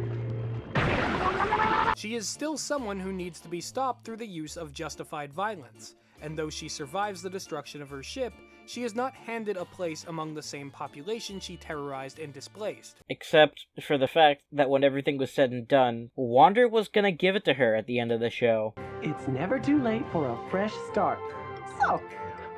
She is still someone who needs to be stopped through the use of justified violence, and though she survives the destruction of her ship, she is not handed a place among the same population she terrorized and displaced. Except for the fact that when everything was said and done, Wander was gonna give it to her at the end of the show. It's never too late for a fresh start. So,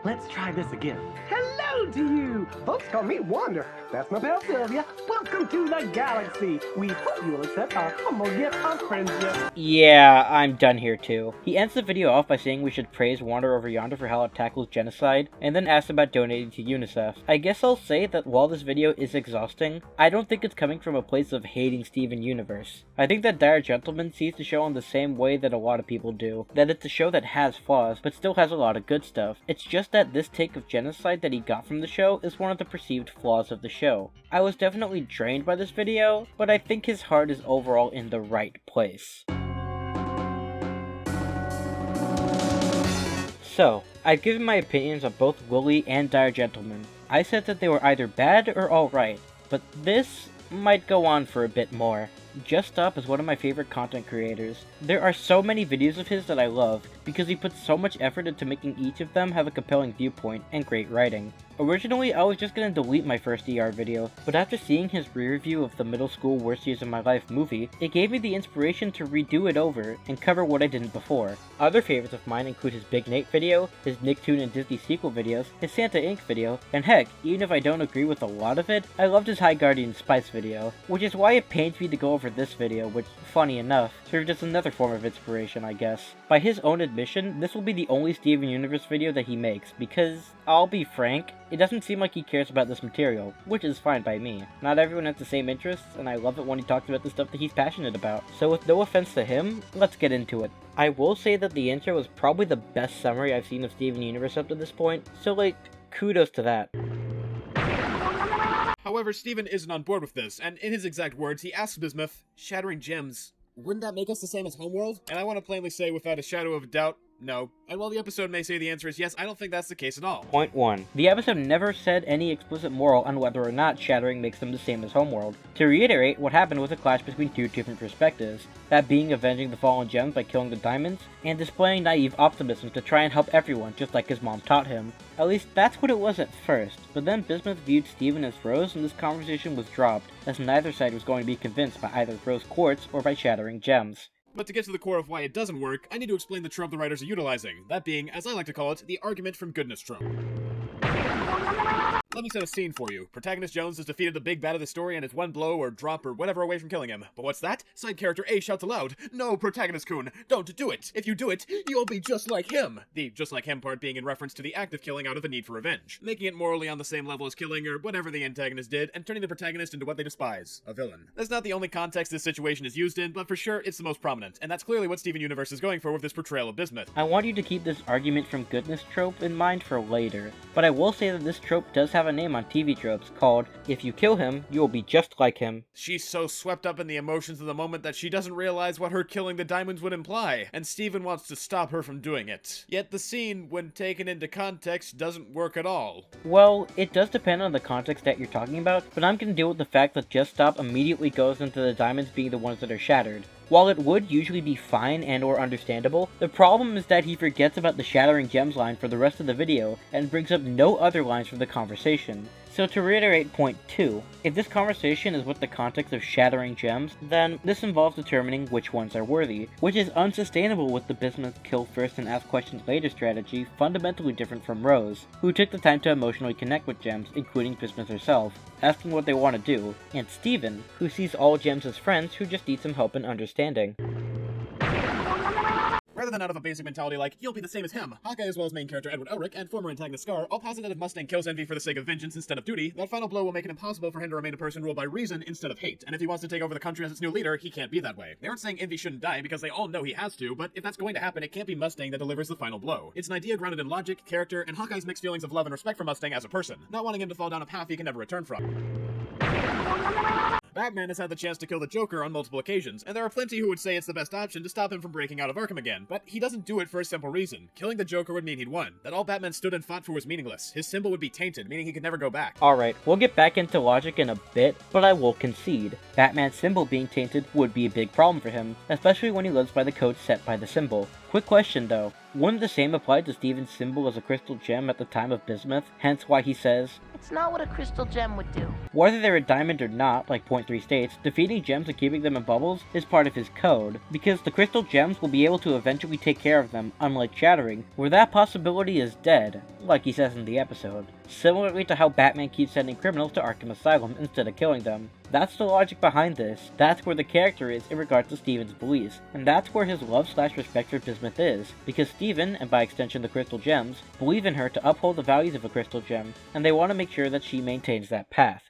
let's try this again. Hello to you! Folks call me Wander. That's my pal Sylvia. Welcome to the galaxy. We hope you'll accept our humble gift of friendship. Yeah, I'm done here too. He ends the video off by saying we should praise Wander Over Yonder for how it tackles genocide, and then asks about donating to UNICEF. I guess I'll say that while this video is exhausting, I don't think it's coming from a place of hating Steven Universe. I think that Dire Gentleman sees the show in the same way that a lot of people do, that it's a show that has flaws, but still has a lot of good stuff. It's just that this take of genocide that he got from the show is one of the perceived flaws of the show. I was definitely drained by this video, but I think his heart is overall in the right place. So, I've given my opinions on both Lily and Dire Gentleman. I said that they were either bad or alright, but this might go on for a bit more. Just Stop is one of my favorite content creators. There are so many videos of his that I love, because he puts so much effort into making each of them have a compelling viewpoint and great writing. Originally, I was just gonna delete my first ER video, but after seeing his re-review of the Middle School Worst Years of My Life movie, it gave me the inspiration to redo it over and cover what I didn't before. Other favorites of mine include his Big Nate video, his Nicktoon and Disney sequel videos, his Santa Inc. video, and heck, even if I don't agree with a lot of it, I loved his High Guardian Spice video, which is why it pains me to go over this video, which, funny enough, served as another form of inspiration, I guess. By his own admission, this will be the only Steven Universe video that he makes, because, I'll be frank, it doesn't seem like he cares about this material, which is fine by me. Not everyone has the same interests, and I love it when he talks about the stuff that he's passionate about. So with no offense to him, let's get into it. I will say that the intro is probably the best summary I've seen of Steven Universe up to this point, so like, kudos to that. However, Steven isn't on board with this, and in his exact words, he asks Bismuth, shattering gems, wouldn't that make us the same as Homeworld? And I want to plainly say without a shadow of a doubt, no. And while the episode may say the answer is yes, I don't think that's the case at all. Point 1. The episode never said any explicit moral on whether or not shattering makes them the same as Homeworld. To reiterate, what happened was a clash between two different perspectives, that being avenging the fallen gems by killing the diamonds, and displaying naive optimism to try and help everyone just like his mom taught him. At least that's what it was at first, but then Bismuth viewed Steven as Rose and this conversation was dropped, as neither side was going to be convinced by either Rose quartz or by shattering gems. But to get to the core of why it doesn't work, I need to explain the trope the writers are utilizing, that being, as I like to call it, the argument from goodness trope. Let me set a scene for you. Protagonist Jones has defeated the big bad of the story and is one blow or drop or whatever away from killing him. But what's that? Side character A shouts aloud, "No, Protagonist-kun, don't do it! If you do it, you'll be just like him!" The just like him part being in reference to the act of killing out of a need for revenge, making it morally on the same level as killing or whatever the antagonist did, and turning the protagonist into what they despise, a villain. That's not the only context this situation is used in, but for sure it's the most prominent, and that's clearly what Steven Universe is going for with this portrayal of Bismuth. I want you to keep this argument from goodness trope in mind for later, but I will say that this trope does have a name on TV tropes called, "If you kill him, you will be just like him." She's so swept up in the emotions of the moment that she doesn't realize what her killing the diamonds would imply, and Steven wants to stop her from doing it. Yet the scene, when taken into context, doesn't work at all. Well, it does depend on the context that you're talking about, but I'm gonna deal with the fact that Just Stop immediately goes into the diamonds being the ones that are shattered. While it would usually be fine and or understandable, the problem is that he forgets about the shattering gems line for the rest of the video and brings up no other lines from the conversation. So to reiterate point 2, if this conversation is with the context of shattering gems, then this involves determining which ones are worthy, which is unsustainable with the Bismuth kill first and ask questions later strategy fundamentally different from Rose, who took the time to emotionally connect with gems, including Bismuth herself, asking what they want to do, and Steven, who sees all gems as friends who just need some help and understanding. Rather than out of a basic mentality like, you'll be the same as him, Hawkeye as well as main character Edward Elric and former antagonist Scar all posit that if Mustang kills Envy for the sake of vengeance instead of duty, that final blow will make it impossible for him to remain a person ruled by reason instead of hate, and if he wants to take over the country as its new leader, he can't be that way. They aren't saying Envy shouldn't die because they all know he has to, but if that's going to happen, it can't be Mustang that delivers the final blow. It's an idea grounded in logic, character, and Hawkeye's mixed feelings of love and respect for Mustang as a person, not wanting him to fall down a path he can never return from. Batman has had the chance to kill the Joker on multiple occasions, and there are plenty who would say it's the best option to stop him from breaking out of Arkham again, but he doesn't do it for a simple reason. Killing the Joker would mean he'd won, that all Batman stood and fought for was meaningless. His symbol would be tainted, meaning he could never go back. Alright, we'll get back into logic in a bit, but I will concede. Batman's symbol being tainted would be a big problem for him, especially when he lives by the code set by the symbol. Quick question though, wouldn't the same apply to Steven's symbol as a crystal gem at the time of Bismuth, hence why he says, "It's not what a crystal gem would do." Whether they're a diamond or not, like point 3 states, defeating gems and keeping them in bubbles is part of his code, because the crystal gems will be able to eventually take care of them, unlike shattering, where that possibility is dead, like he says in the episode. Similarly to how Batman keeps sending criminals to Arkham Asylum instead of killing them. That's the logic behind this, that's where the character is in regards to Steven's beliefs, and that's where his love/respect for Bismuth is, because Steven, and by extension the crystal gems, believe in her to uphold the values of a crystal gem, and they want to make sure that she maintains that path.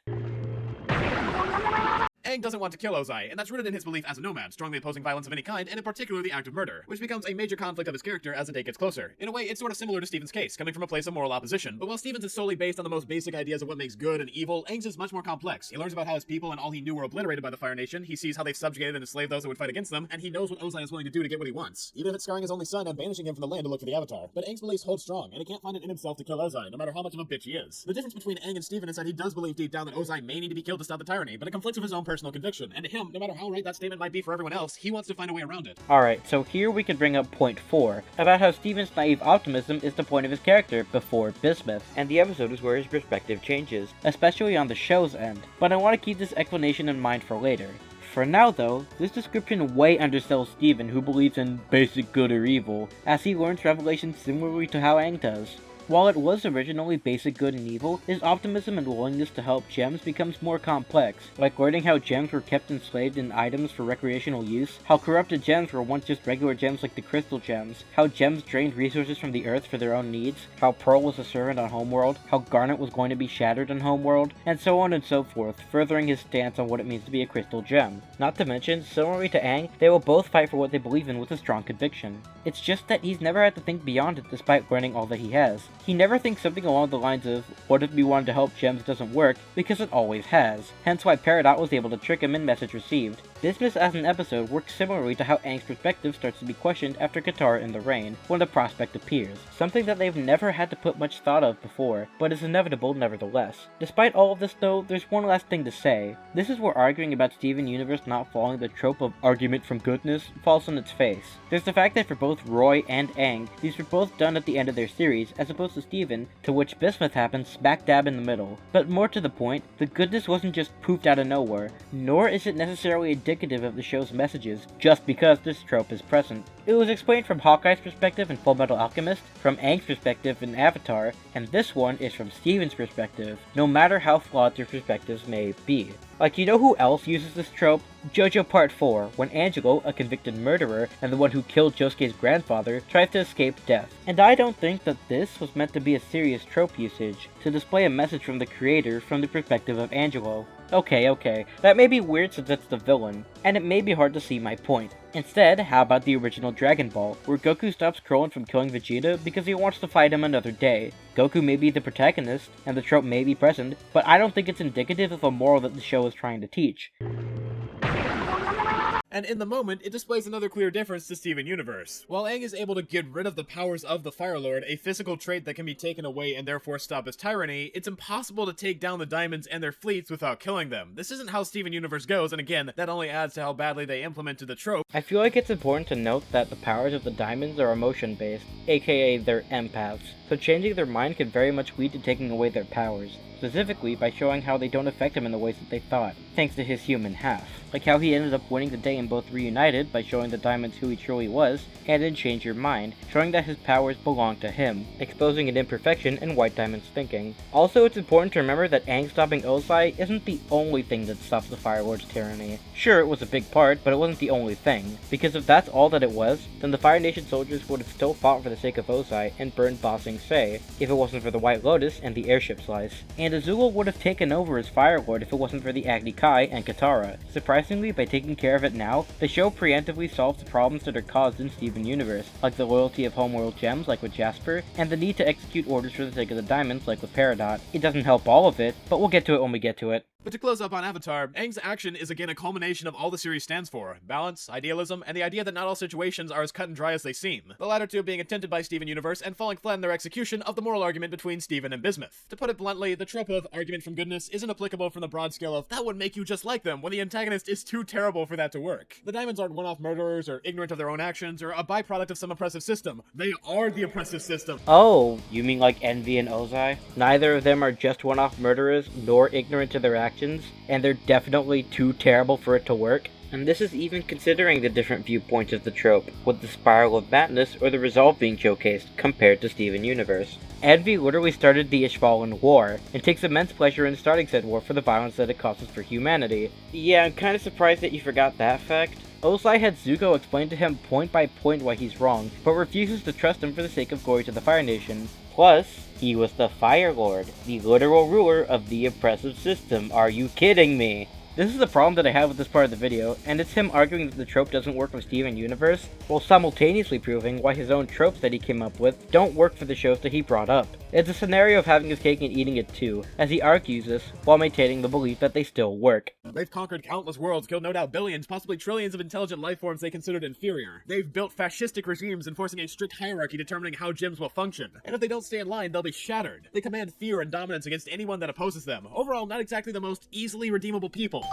Aang doesn't want to kill Ozai, and that's rooted in his belief as a nomad, strongly opposing violence of any kind, and in particular the act of murder, which becomes a major conflict of his character as the day gets closer. In a way, it's sort of similar to Steven's case, coming from a place of moral opposition, but while Steven's is solely based on the most basic ideas of what makes good and evil, Aang's is much more complex. He learns about how his people and all he knew were obliterated by the Fire Nation, he sees how they've subjugated and enslaved those who would fight against them, and he knows what Ozai is willing to do to get what he wants, even if it's scarring his only son and banishing him from the land to look for the Avatar. But Aang's beliefs hold strong, and he can't find it in himself to kill Ozai, no matter how much of a bitch he is. The difference between Aang and Steven is that he does believe deep down that Ozai may need to be killed to stop the tyranny, but it conflicts with his own personal personal conviction, and to him, no matter how right that statement might be for everyone else, he wants to find a way around it. Alright, so here we can bring up point 4, about how Steven's naive optimism is the point of his character before Bismuth, and the episode is where his perspective changes, especially on the show's end, but I want to keep this explanation in mind for later. For now though, this description way undersells Steven, who believes in basic good or evil, as he learns revelations similarly to how Aang does. While it was originally basic good and evil, his optimism and willingness to help gems becomes more complex, like learning how gems were kept enslaved in items for recreational use, how corrupted gems were once just regular gems like the crystal gems, how gems drained resources from the earth for their own needs, how Pearl was a servant on Homeworld, how Garnet was going to be shattered on Homeworld, and so on and so forth, furthering his stance on what it means to be a crystal gem. Not to mention, similarly to Aang, they will both fight for what they believe in with a strong conviction. It's just that he's never had to think beyond it despite learning all that he has. He never thinks something along the lines of, what if we wanted to help gems doesn't work, because it always has. Hence why Peridot was able to trick him in message received. Bismuth as an episode works similarly to how Aang's perspective starts to be questioned after Katara in the rain, when the prospect appears. Something that they've never had to put much thought of before, but is inevitable nevertheless. Despite all of this though, there's one last thing to say. This is where arguing about Steven Universe not following the trope of argument from goodness falls on its face. There's the fact that for both Roy and Aang, these were both done at the end of their series, as opposed to Steven, to which Bismuth happens smack dab in the middle. But more to the point, the goodness wasn't just poofed out of nowhere, nor is it necessarily indicative of the show's messages just because this trope is present. It was explained from Hawkeye's perspective in Fullmetal Alchemist, from Aang's perspective in Avatar, and this one is from Steven's perspective, no matter how flawed their perspectives may be. Like, you know who else uses this trope? JoJo Part 4, when Angelo, a convicted murderer, and the one who killed Josuke's grandfather, tries to escape death. And I don't think that this was meant to be a serious trope usage, to display a message from the creator from the perspective of Angelo. Okay, that may be weird since it's the villain, and it may be hard to see my point. Instead, how about the original Dragon Ball, where Goku stops Krillin from killing Vegeta because he wants to fight him another day. Goku may be the protagonist, and the trope may be present, but I don't think it's indicative of a moral that the show is trying to teach. And in the moment, it displays another clear difference to Steven Universe. While Aang is able to get rid of the powers of the Fire Lord, a physical trait that can be taken away and therefore stop his tyranny, it's impossible to take down the diamonds and their fleets without killing them. This isn't how Steven Universe goes, and again, that only adds to how badly they implemented the trope. I feel like it's important to note that the powers of the diamonds are emotion-based, aka they're empaths, so changing their mind could very much lead to taking away their powers, specifically by showing how they don't affect him in the ways that they thought, thanks to his human half. Like how he ended up winning the day in both Reunited by showing the diamonds who he truly was, and in Change Your Mind, showing that his powers belong to him, exposing an imperfection in White Diamond's thinking. Also, it's important to remember that Aang stopping Ozai isn't the only thing that stops the Fire Lord's tyranny. Sure, it was a big part, but it wasn't the only thing, because if that's all that it was, then the Fire Nation soldiers would have still fought for the sake of Ozai and burned Ba Sing Se, if it wasn't for the White Lotus and the airship slice. And Azula would have taken over as Fire Lord if it wasn't for the Agni Kai and Katara. Surprisingly, by taking care of it now, the show preemptively solves the problems that are caused in Steven Universe, like the loyalty of Homeworld gems like with Jasper, and the need to execute orders for the sake of the diamonds like with Peridot. It doesn't help all of it, but we'll get to it when we get to it. But to close up on Avatar, Aang's action is again a culmination of all the series stands for: balance, idealism, and the idea that not all situations are as cut and dry as they seem. The latter two being attempted by Steven Universe and falling flat in their execution of the moral argument between Steven and Bismuth. To put it bluntly, the trope of argument from goodness isn't applicable from the broad scale of that would make you just like them when the antagonist is too terrible for that to work. The diamonds aren't one-off murderers or ignorant of their own actions or a byproduct of some oppressive system. They are the oppressive system. Oh, you mean like Envy and Ozai? Neither of them are just one-off murderers nor ignorant of their actions, and they're definitely too terrible for it to work. And this is even considering the different viewpoints of the trope, with the spiral of madness or the resolve being showcased compared to Steven Universe. Envy literally started the Ishvalan War, and takes immense pleasure in starting said war for the violence that it causes for humanity. Yeah, I'm kinda surprised that you forgot that fact. Ozai had Zuko explain to him point by point why he's wrong, but refuses to trust him for the sake of glory to the Fire Nation. Plus, he was the Fire Lord, the literal ruler of the oppressive system. Are you kidding me? This is the problem that I have with this part of the video, and it's him arguing that the trope doesn't work with Steven Universe, while simultaneously proving why his own tropes that he came up with don't work for the shows that he brought up. It's a scenario of having his cake and eating it too, as he argues this while maintaining the belief that they still work. They've conquered countless worlds, killed no doubt billions, possibly trillions of intelligent life forms they considered inferior. They've built fascistic regimes enforcing a strict hierarchy determining how gems will function, and if they don't stay in line, they'll be shattered. They command fear and dominance against anyone that opposes them. Overall, not exactly the most easily redeemable people.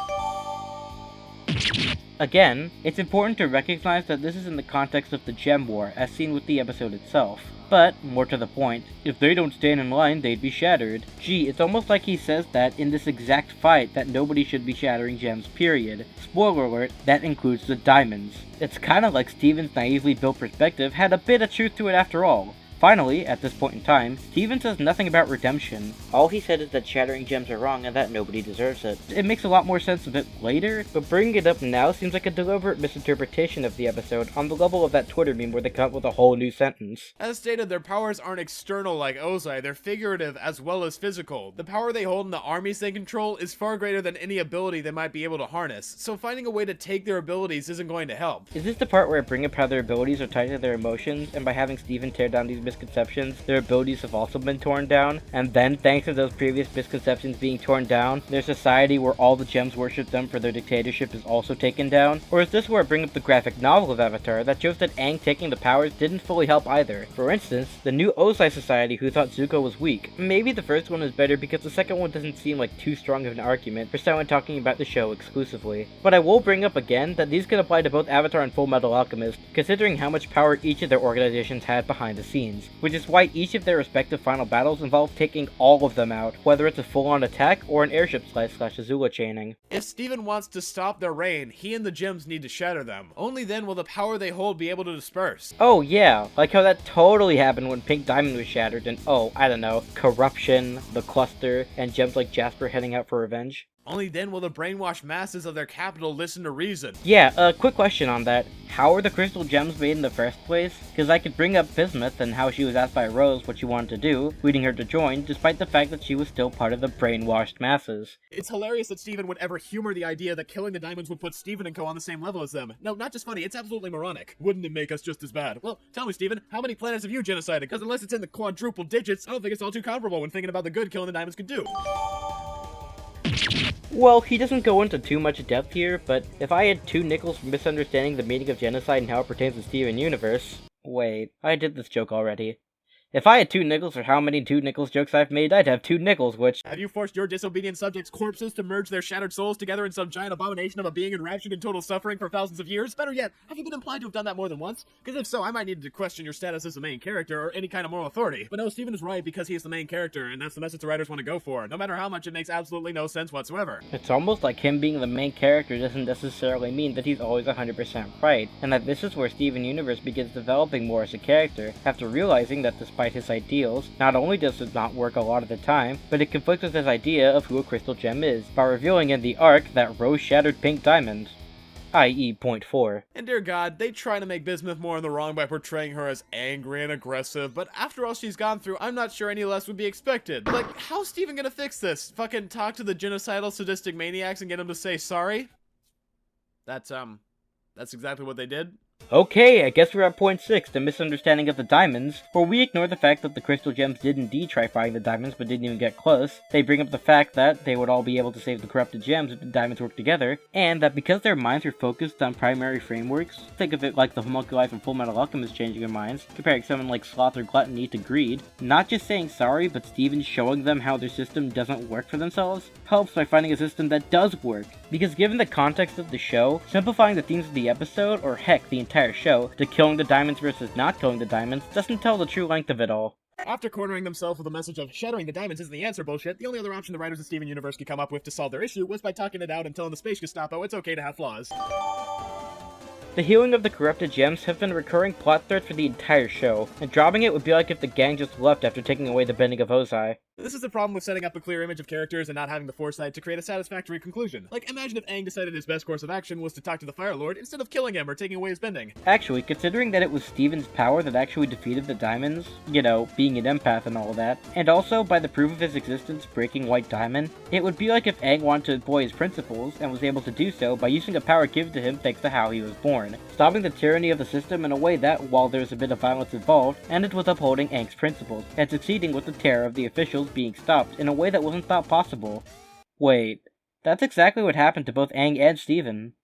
Again, it's important to recognize that this is in the context of the Gem War, as seen with the episode itself. But, more to the point, if they don't stand in line, they'd be shattered. Gee, it's almost like he says that in this exact fight that nobody should be shattering gems, period. Spoiler alert, that includes the diamonds. It's kinda like Steven's naively built perspective had a bit of truth to it after all. Finally, at this point in time, Steven says nothing about redemption. All he said is that shattering gems are wrong and that nobody deserves it. It makes a lot more sense a bit later, but bringing it up now seems like a deliberate misinterpretation of the episode on the level of that Twitter meme where they come up with a whole new sentence. As stated, their powers aren't external like Ozai, they're figurative as well as physical. The power they hold in the armies they control is far greater than any ability they might be able to harness, so finding a way to take their abilities isn't going to help. Is this the part where I bring up how their abilities are tied to their emotions, and by having Steven tear down these misconceptions, their abilities have also been torn down, and then thanks to those previous misconceptions being torn down, their society where all the gems worship them for their dictatorship is also taken down? Or is this where I bring up the graphic novel of Avatar that shows that Aang taking the powers didn't fully help either? For instance, the new Ozai society who thought Zuko was weak. Maybe the first one is better because the second one doesn't seem like too strong of an argument for someone talking about the show exclusively. But I will bring up again that these can apply to both Avatar and Full Metal Alchemist, considering how much power each of their organizations had behind the scenes, which is why each of their respective final battles involve taking all of them out, whether it's a full-on attack or an airship slice / Azula chaining. If Steven wants to stop their reign, he and the gems need to shatter them. Only then will the power they hold be able to disperse. Oh yeah, like how that totally happened when Pink Diamond was shattered and I don't know, corruption, the cluster, and gems like Jasper heading out for revenge. Only then will the brainwashed masses of their capital listen to reason. Yeah, quick question on that. How are the crystal gems made in the first place? Because I could bring up Bismuth and how she was asked by Rose what she wanted to do, leading her to join, despite the fact that she was still part of the brainwashed masses. It's hilarious that Steven would ever humor the idea that killing the diamonds would put Steven and co on the same level as them. No, not just funny, it's absolutely moronic. Wouldn't it make us just as bad? Well, tell me, Steven, how many planets have you genocided? Because unless it's in the quadruple digits, I don't think it's all too comparable when thinking about the good killing the diamonds could do. Well, he doesn't go into too much depth here, but if I had 2 nickels for misunderstanding the meaning of genocide and how it pertains to Steven Universe... Wait, I did this joke already. If I had 2 nickels for how many 2 nickels jokes I've made, I'd have 2 nickels, which... Have you forced your disobedient subjects' corpses to merge their shattered souls together in some giant abomination of a being enraptured in total suffering for thousands of years? Better yet, have you been implied to have done that more than once? Because if so, I might need to question your status as the main character or any kind of moral authority. But no, Steven is right because he is the main character, and that's the message the writers want to go for, no matter how much it makes absolutely no sense whatsoever. It's almost like him being the main character doesn't necessarily mean that he's always 100% right, and that this is where Steven Universe begins developing more as a character, after realizing that despite his ideals, not only does it not work a lot of the time, but it conflicts with his idea of who a crystal gem is, by revealing in the arc that Rose shattered Pink Diamond, i.e. point 4. And dear God, they try to make Bismuth more in the wrong by portraying her as angry and aggressive, but after all she's gone through, I'm not sure any less would be expected. Like, how's Steven gonna fix this? Fucking talk to the genocidal sadistic maniacs and get them to say sorry? That's exactly what they did. Okay, I guess we're at point 6, the misunderstanding of the diamonds, where we ignore the fact that the crystal gems did indeed try fighting the diamonds but didn't even get close. They bring up the fact that they would all be able to save the corrupted gems if the diamonds worked together, and that because their minds are focused on primary frameworks, think of it like the homunculi from Full Metal Alchemist changing their minds, comparing someone like sloth or gluttony to greed, not just saying sorry but Steven showing them how their system doesn't work for themselves, helps by finding a system that does work. Because given the context of the show, simplifying the themes of the episode, or heck, the entire show, to killing the diamonds versus not killing the diamonds, doesn't tell the true length of it all. After cornering themselves with a message of shattering the diamonds isn't the answer bullshit, the only other option the writers of Steven Universe could come up with to solve their issue was by talking it out and telling the Space Gestapo it's okay to have flaws. The healing of the corrupted gems have been a recurring plot thread for the entire show, and dropping it would be like if the gang just left after taking away the bending of Ozai. This is the problem with setting up a clear image of characters and not having the foresight to create a satisfactory conclusion. Like, imagine if Aang decided his best course of action was to talk to the Fire Lord instead of killing him or taking away his bending. Actually, considering that it was Steven's power that actually defeated the diamonds, you know, being an empath and all of that, and also by the proof of his existence breaking White Diamond, it would be like if Aang wanted to employ his principles and was able to do so by using a power given to him thanks to how he was born, stopping the tyranny of the system in a way that, while there's a bit of violence involved, ended with upholding Aang's principles, and succeeding with the terror of the officials being stopped in a way that wasn't thought possible. Wait, that's exactly what happened to both Aang and Steven.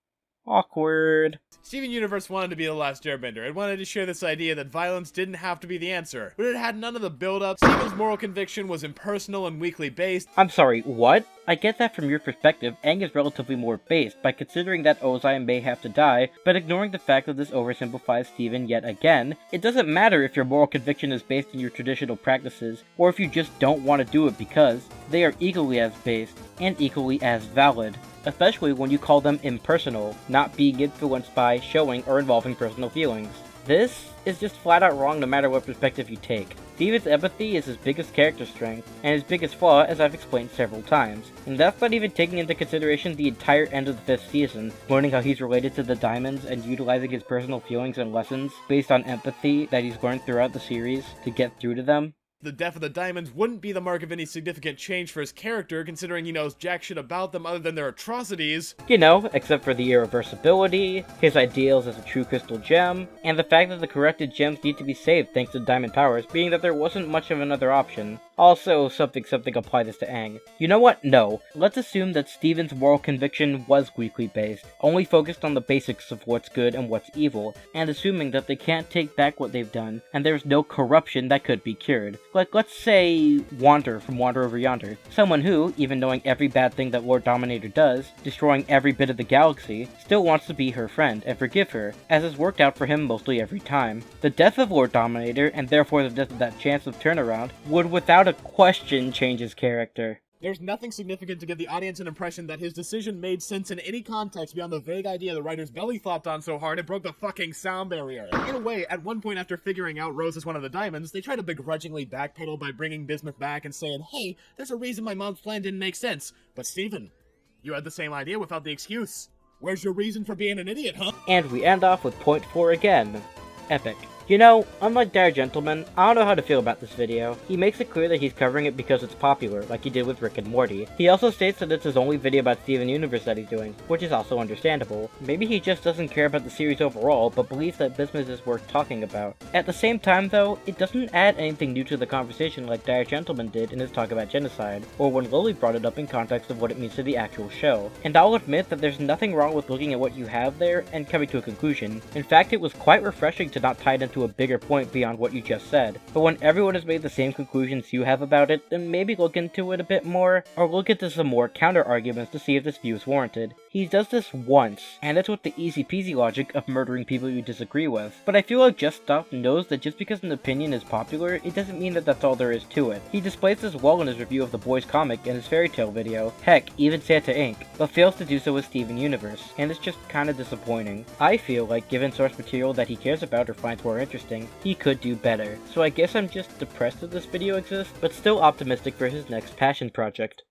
Awkward. Steven Universe wanted to be the last Airbender. It wanted to share this idea that violence didn't have to be the answer, but it had none of the build-up. Steven's moral conviction was impersonal and weakly based. I'm sorry, what? I get that from your perspective, Aang is relatively more based by considering that Ozai may have to die, but ignoring the fact that this oversimplifies Steven yet again. It doesn't matter if your moral conviction is based in your traditional practices, or if you just don't want to do it because they are equally as based and equally as valid. Especially when you call them impersonal, not being influenced by, showing, or involving personal feelings. This is just flat out wrong no matter what perspective you take. Steven's empathy is his biggest character strength, and his biggest flaw, as I've explained several times. And that's not even taking into consideration the entire end of the 5th season, learning how he's related to the diamonds and utilizing his personal feelings and lessons based on empathy that he's learned throughout the series to get through to them. The death of the diamonds wouldn't be the mark of any significant change for his character, considering he knows jack shit about them other than their atrocities. You know, except for the irreversibility, his ideals as a true crystal gem, and the fact that the corrupted gems need to be saved thanks to diamond powers, being that there wasn't much of another option. Also, something apply this to Aang. You know what? No. Let's assume that Steven's moral conviction was weakly based, only focused on the basics of what's good and what's evil, and assuming that they can't take back what they've done, and there's no corruption that could be cured. Like, let's say, Wander from Wander Over Yonder. Someone who, even knowing every bad thing that Lord Dominator does, destroying every bit of the galaxy, still wants to be her friend and forgive her, as has worked out for him mostly every time. The death of Lord Dominator, and therefore the death of that chance of turnaround, would without a question change his character. There's nothing significant to give the audience an impression that his decision made sense in any context beyond the vague idea the writer's belly flopped on so hard it broke the fucking sound barrier. In a way, at one point after figuring out Rose is one of the diamonds, they try to begrudgingly backpedal by bringing Bismuth back and saying, hey, there's a reason my mom's plan didn't make sense. But Steven, you had the same idea without the excuse. Where's your reason for being an idiot, huh? And we end off with point 4 again. Epic. You know, unlike Dire Gentleman, I don't know how to feel about this video. He makes it clear that he's covering it because it's popular, like he did with Rick and Morty. He also states that it's his only video about Steven Universe that he's doing, which is also understandable. Maybe he just doesn't care about the series overall, but believes that Bismuth is worth talking about. At the same time though, it doesn't add anything new to the conversation like Dire Gentleman did in his talk about Genocide, or when Lily brought it up in context of what it means to the actual show. And I'll admit that there's nothing wrong with looking at what you have there and coming to a conclusion. In fact, it was quite refreshing to not tie it into a bigger point beyond what you just said. But when everyone has made the same conclusions you have about it, then maybe look into it a bit more, or look into some more counter-arguments to see if this view is warranted. He does this once, and it's with the easy peasy logic of murdering people you disagree with. But I feel like Just Stop knows that just because an opinion is popular, it doesn't mean that that's all there is to it. He displays this well in his review of the Boys comic and his fairy tale video, heck, even Santa Inc., but fails to do so with Steven Universe, and it's just kinda disappointing. I feel like given source material that he cares about or finds more interesting, he could do better. So I guess I'm just depressed that this video exists, but still optimistic for his next passion project.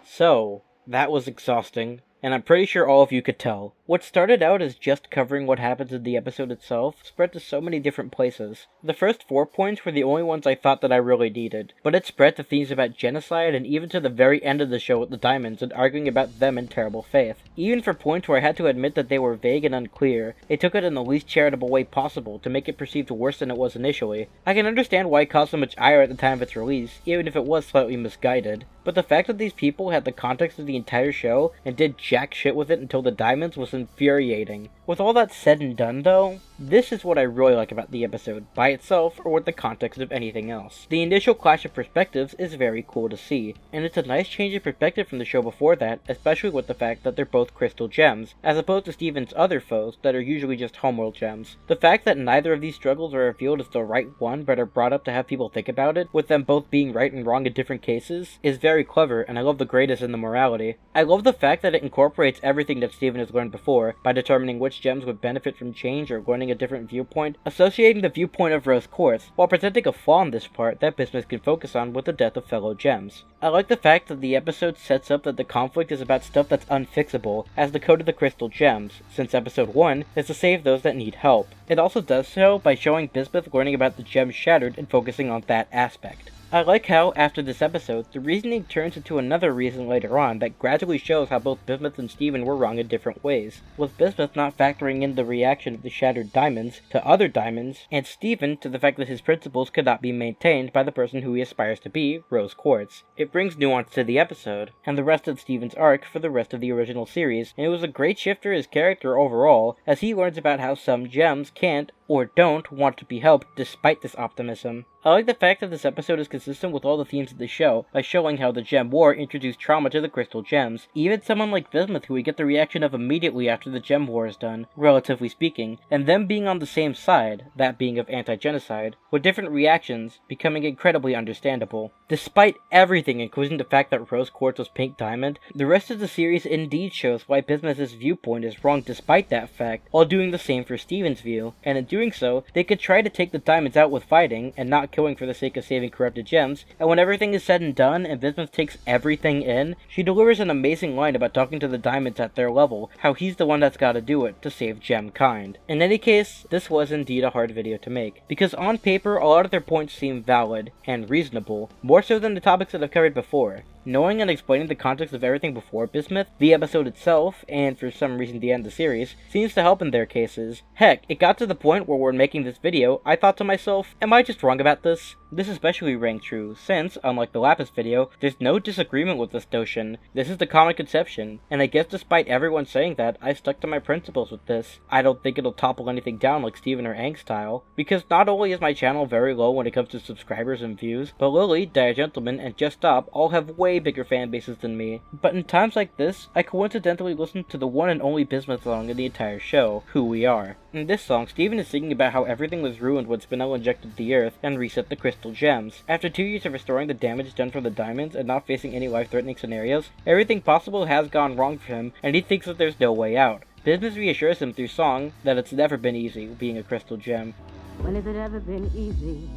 So, that was exhausting, and I'm pretty sure all of you could tell. What started out as just covering what happens in the episode itself spread to so many different places. The first 4 points were the only ones I thought that I really needed, but it spread to themes about genocide and even to the very end of the show with the diamonds and arguing about them in terrible faith. Even for points where I had to admit that they were vague and unclear, it took it in the least charitable way possible to make it perceived worse than it was initially. I can understand why it caused so much ire at the time of its release, even if it was slightly misguided, but the fact that these people had the context of the entire show and did jack shit with it until the diamonds was infuriating. With all that said and done though, this is what I really like about the episode, by itself or with the context of anything else. The initial clash of perspectives is very cool to see, and it's a nice change of perspective from the show before that, especially with the fact that they're both crystal gems, as opposed to Steven's other foes that are usually just homeworld gems. The fact that neither of these struggles are revealed as the right one but are brought up to have people think about it, with them both being right and wrong in different cases, is very clever, and I love the greatest in the morality. I love the fact that it incorporates everything that Steven has learned before, by determining which gems would benefit from change or learning a different viewpoint, associating the viewpoint of Bis-course, while presenting a flaw in this part that Bismuth can focus on with the death of fellow gems. I like the fact that the episode sets up that the conflict is about stuff that's unfixable, as the code of the crystal gems, since episode 1 is to save those that need help. It also does so by showing Bismuth learning about the gems shattered and focusing on that aspect. I like how, after this episode, the reasoning turns into another reason later on that gradually shows how both Bismuth and Steven were wrong in different ways, with Bismuth not factoring in the reaction of the shattered diamonds to other diamonds, and Steven to the fact that his principles could not be maintained by the person who he aspires to be, Rose Quartz. It brings nuance to the episode, and the rest of Steven's arc for the rest of the original series, and it was a great shift for his character overall, as he learns about how some gems can't, or don't, want to be helped despite this optimism. I like the fact that this episode is consistent with all the themes of the show, by showing how the Gem War introduced trauma to the Crystal Gems. Even someone like Bismuth, who we get the reaction of immediately after the Gem War is done, relatively speaking, and them being on the same side, that being of anti-genocide, with different reactions becoming incredibly understandable. Despite everything, including the fact that Rose Quartz was Pink Diamond, the rest of the series indeed shows why Bismuth's viewpoint is wrong despite that fact, while doing the same for Steven's view, and in doing so, they could try to take the diamonds out with fighting, and not killing for the sake of saving corrupted gems, and when everything is said and done, and Bismuth takes everything in, she delivers an amazing line about talking to the diamonds at their level, how he's the one that's gotta do it to save gem kind. In any case, this was indeed a hard video to make, because on paper, a lot of their points seem valid, and reasonable, more so than the topics that I've covered before. Knowing and explaining the context of everything before Bismuth, the episode itself, and for some reason the end of the series, seems to help in their cases. Heck, it got to the point where when making this video, I thought to myself, am I just wrong about this? This especially rang true, since, unlike the Lapis video, there's no disagreement with this notion. This is the common conception, and I guess despite everyone saying that, I stuck to my principles with this. I don't think it'll topple anything down like Steven or Aang's style, because not only is my channel very low when it comes to subscribers and views, but Lily, Dire Gentleman, and Just Stop all have way bigger fan bases than me. But in times like this, I coincidentally listen to the one and only Bismuth song in the entire show, Who We Are. In this song, Steven is singing about how everything was ruined when Spinel injected the Earth and reset the Crystal Gems. After 2 years of restoring the damage done from the diamonds and not facing any life-threatening scenarios, everything possible has gone wrong for him, and he thinks that there's no way out. Bismuth reassures him through song that it's never been easy being a Crystal Gem. When has it ever been easy?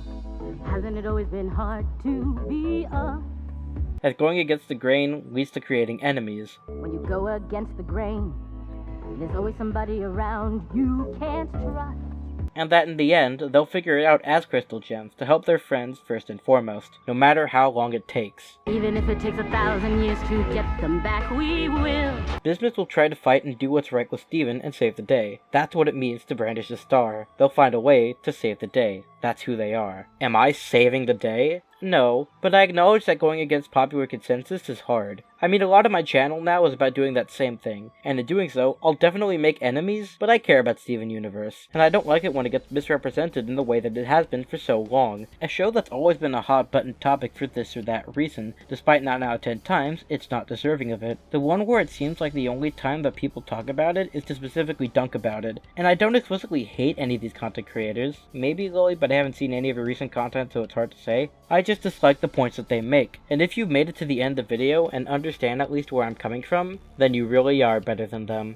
Hasn't it always been hard to be us? As going against the grain leads to creating enemies. When you go against the grain, there's always somebody around you can't trust. And that in the end, they'll figure it out as Crystal Gems to help their friends first and foremost, no matter how long it takes. Even if it takes 1,000 years to get them back, we will. Bismuth will try to fight and do what's right with Steven and save the day. That's what it means to brandish a star. They'll find a way to save the day. That's who they are. Am I saving the day? No, but I acknowledge that going against popular consensus is hard. I mean, a lot of my channel now is about doing that same thing, and in doing so, I'll definitely make enemies, but I care about Steven Universe, and I don't like it when it gets misrepresented in the way that it has been for so long. A show that's always been a hot button topic for this or that reason, despite 9 out of 10 times, it's not deserving of it. The one where it seems like the only time that people talk about it is to specifically dunk about it, and I don't explicitly hate any of these content creators. Maybe Lily, but I haven't seen any of her recent content, so it's hard to say. I just dislike the points that they make, and if you've made it to the end of the video and understand at least where I'm coming from, then you really are better than them.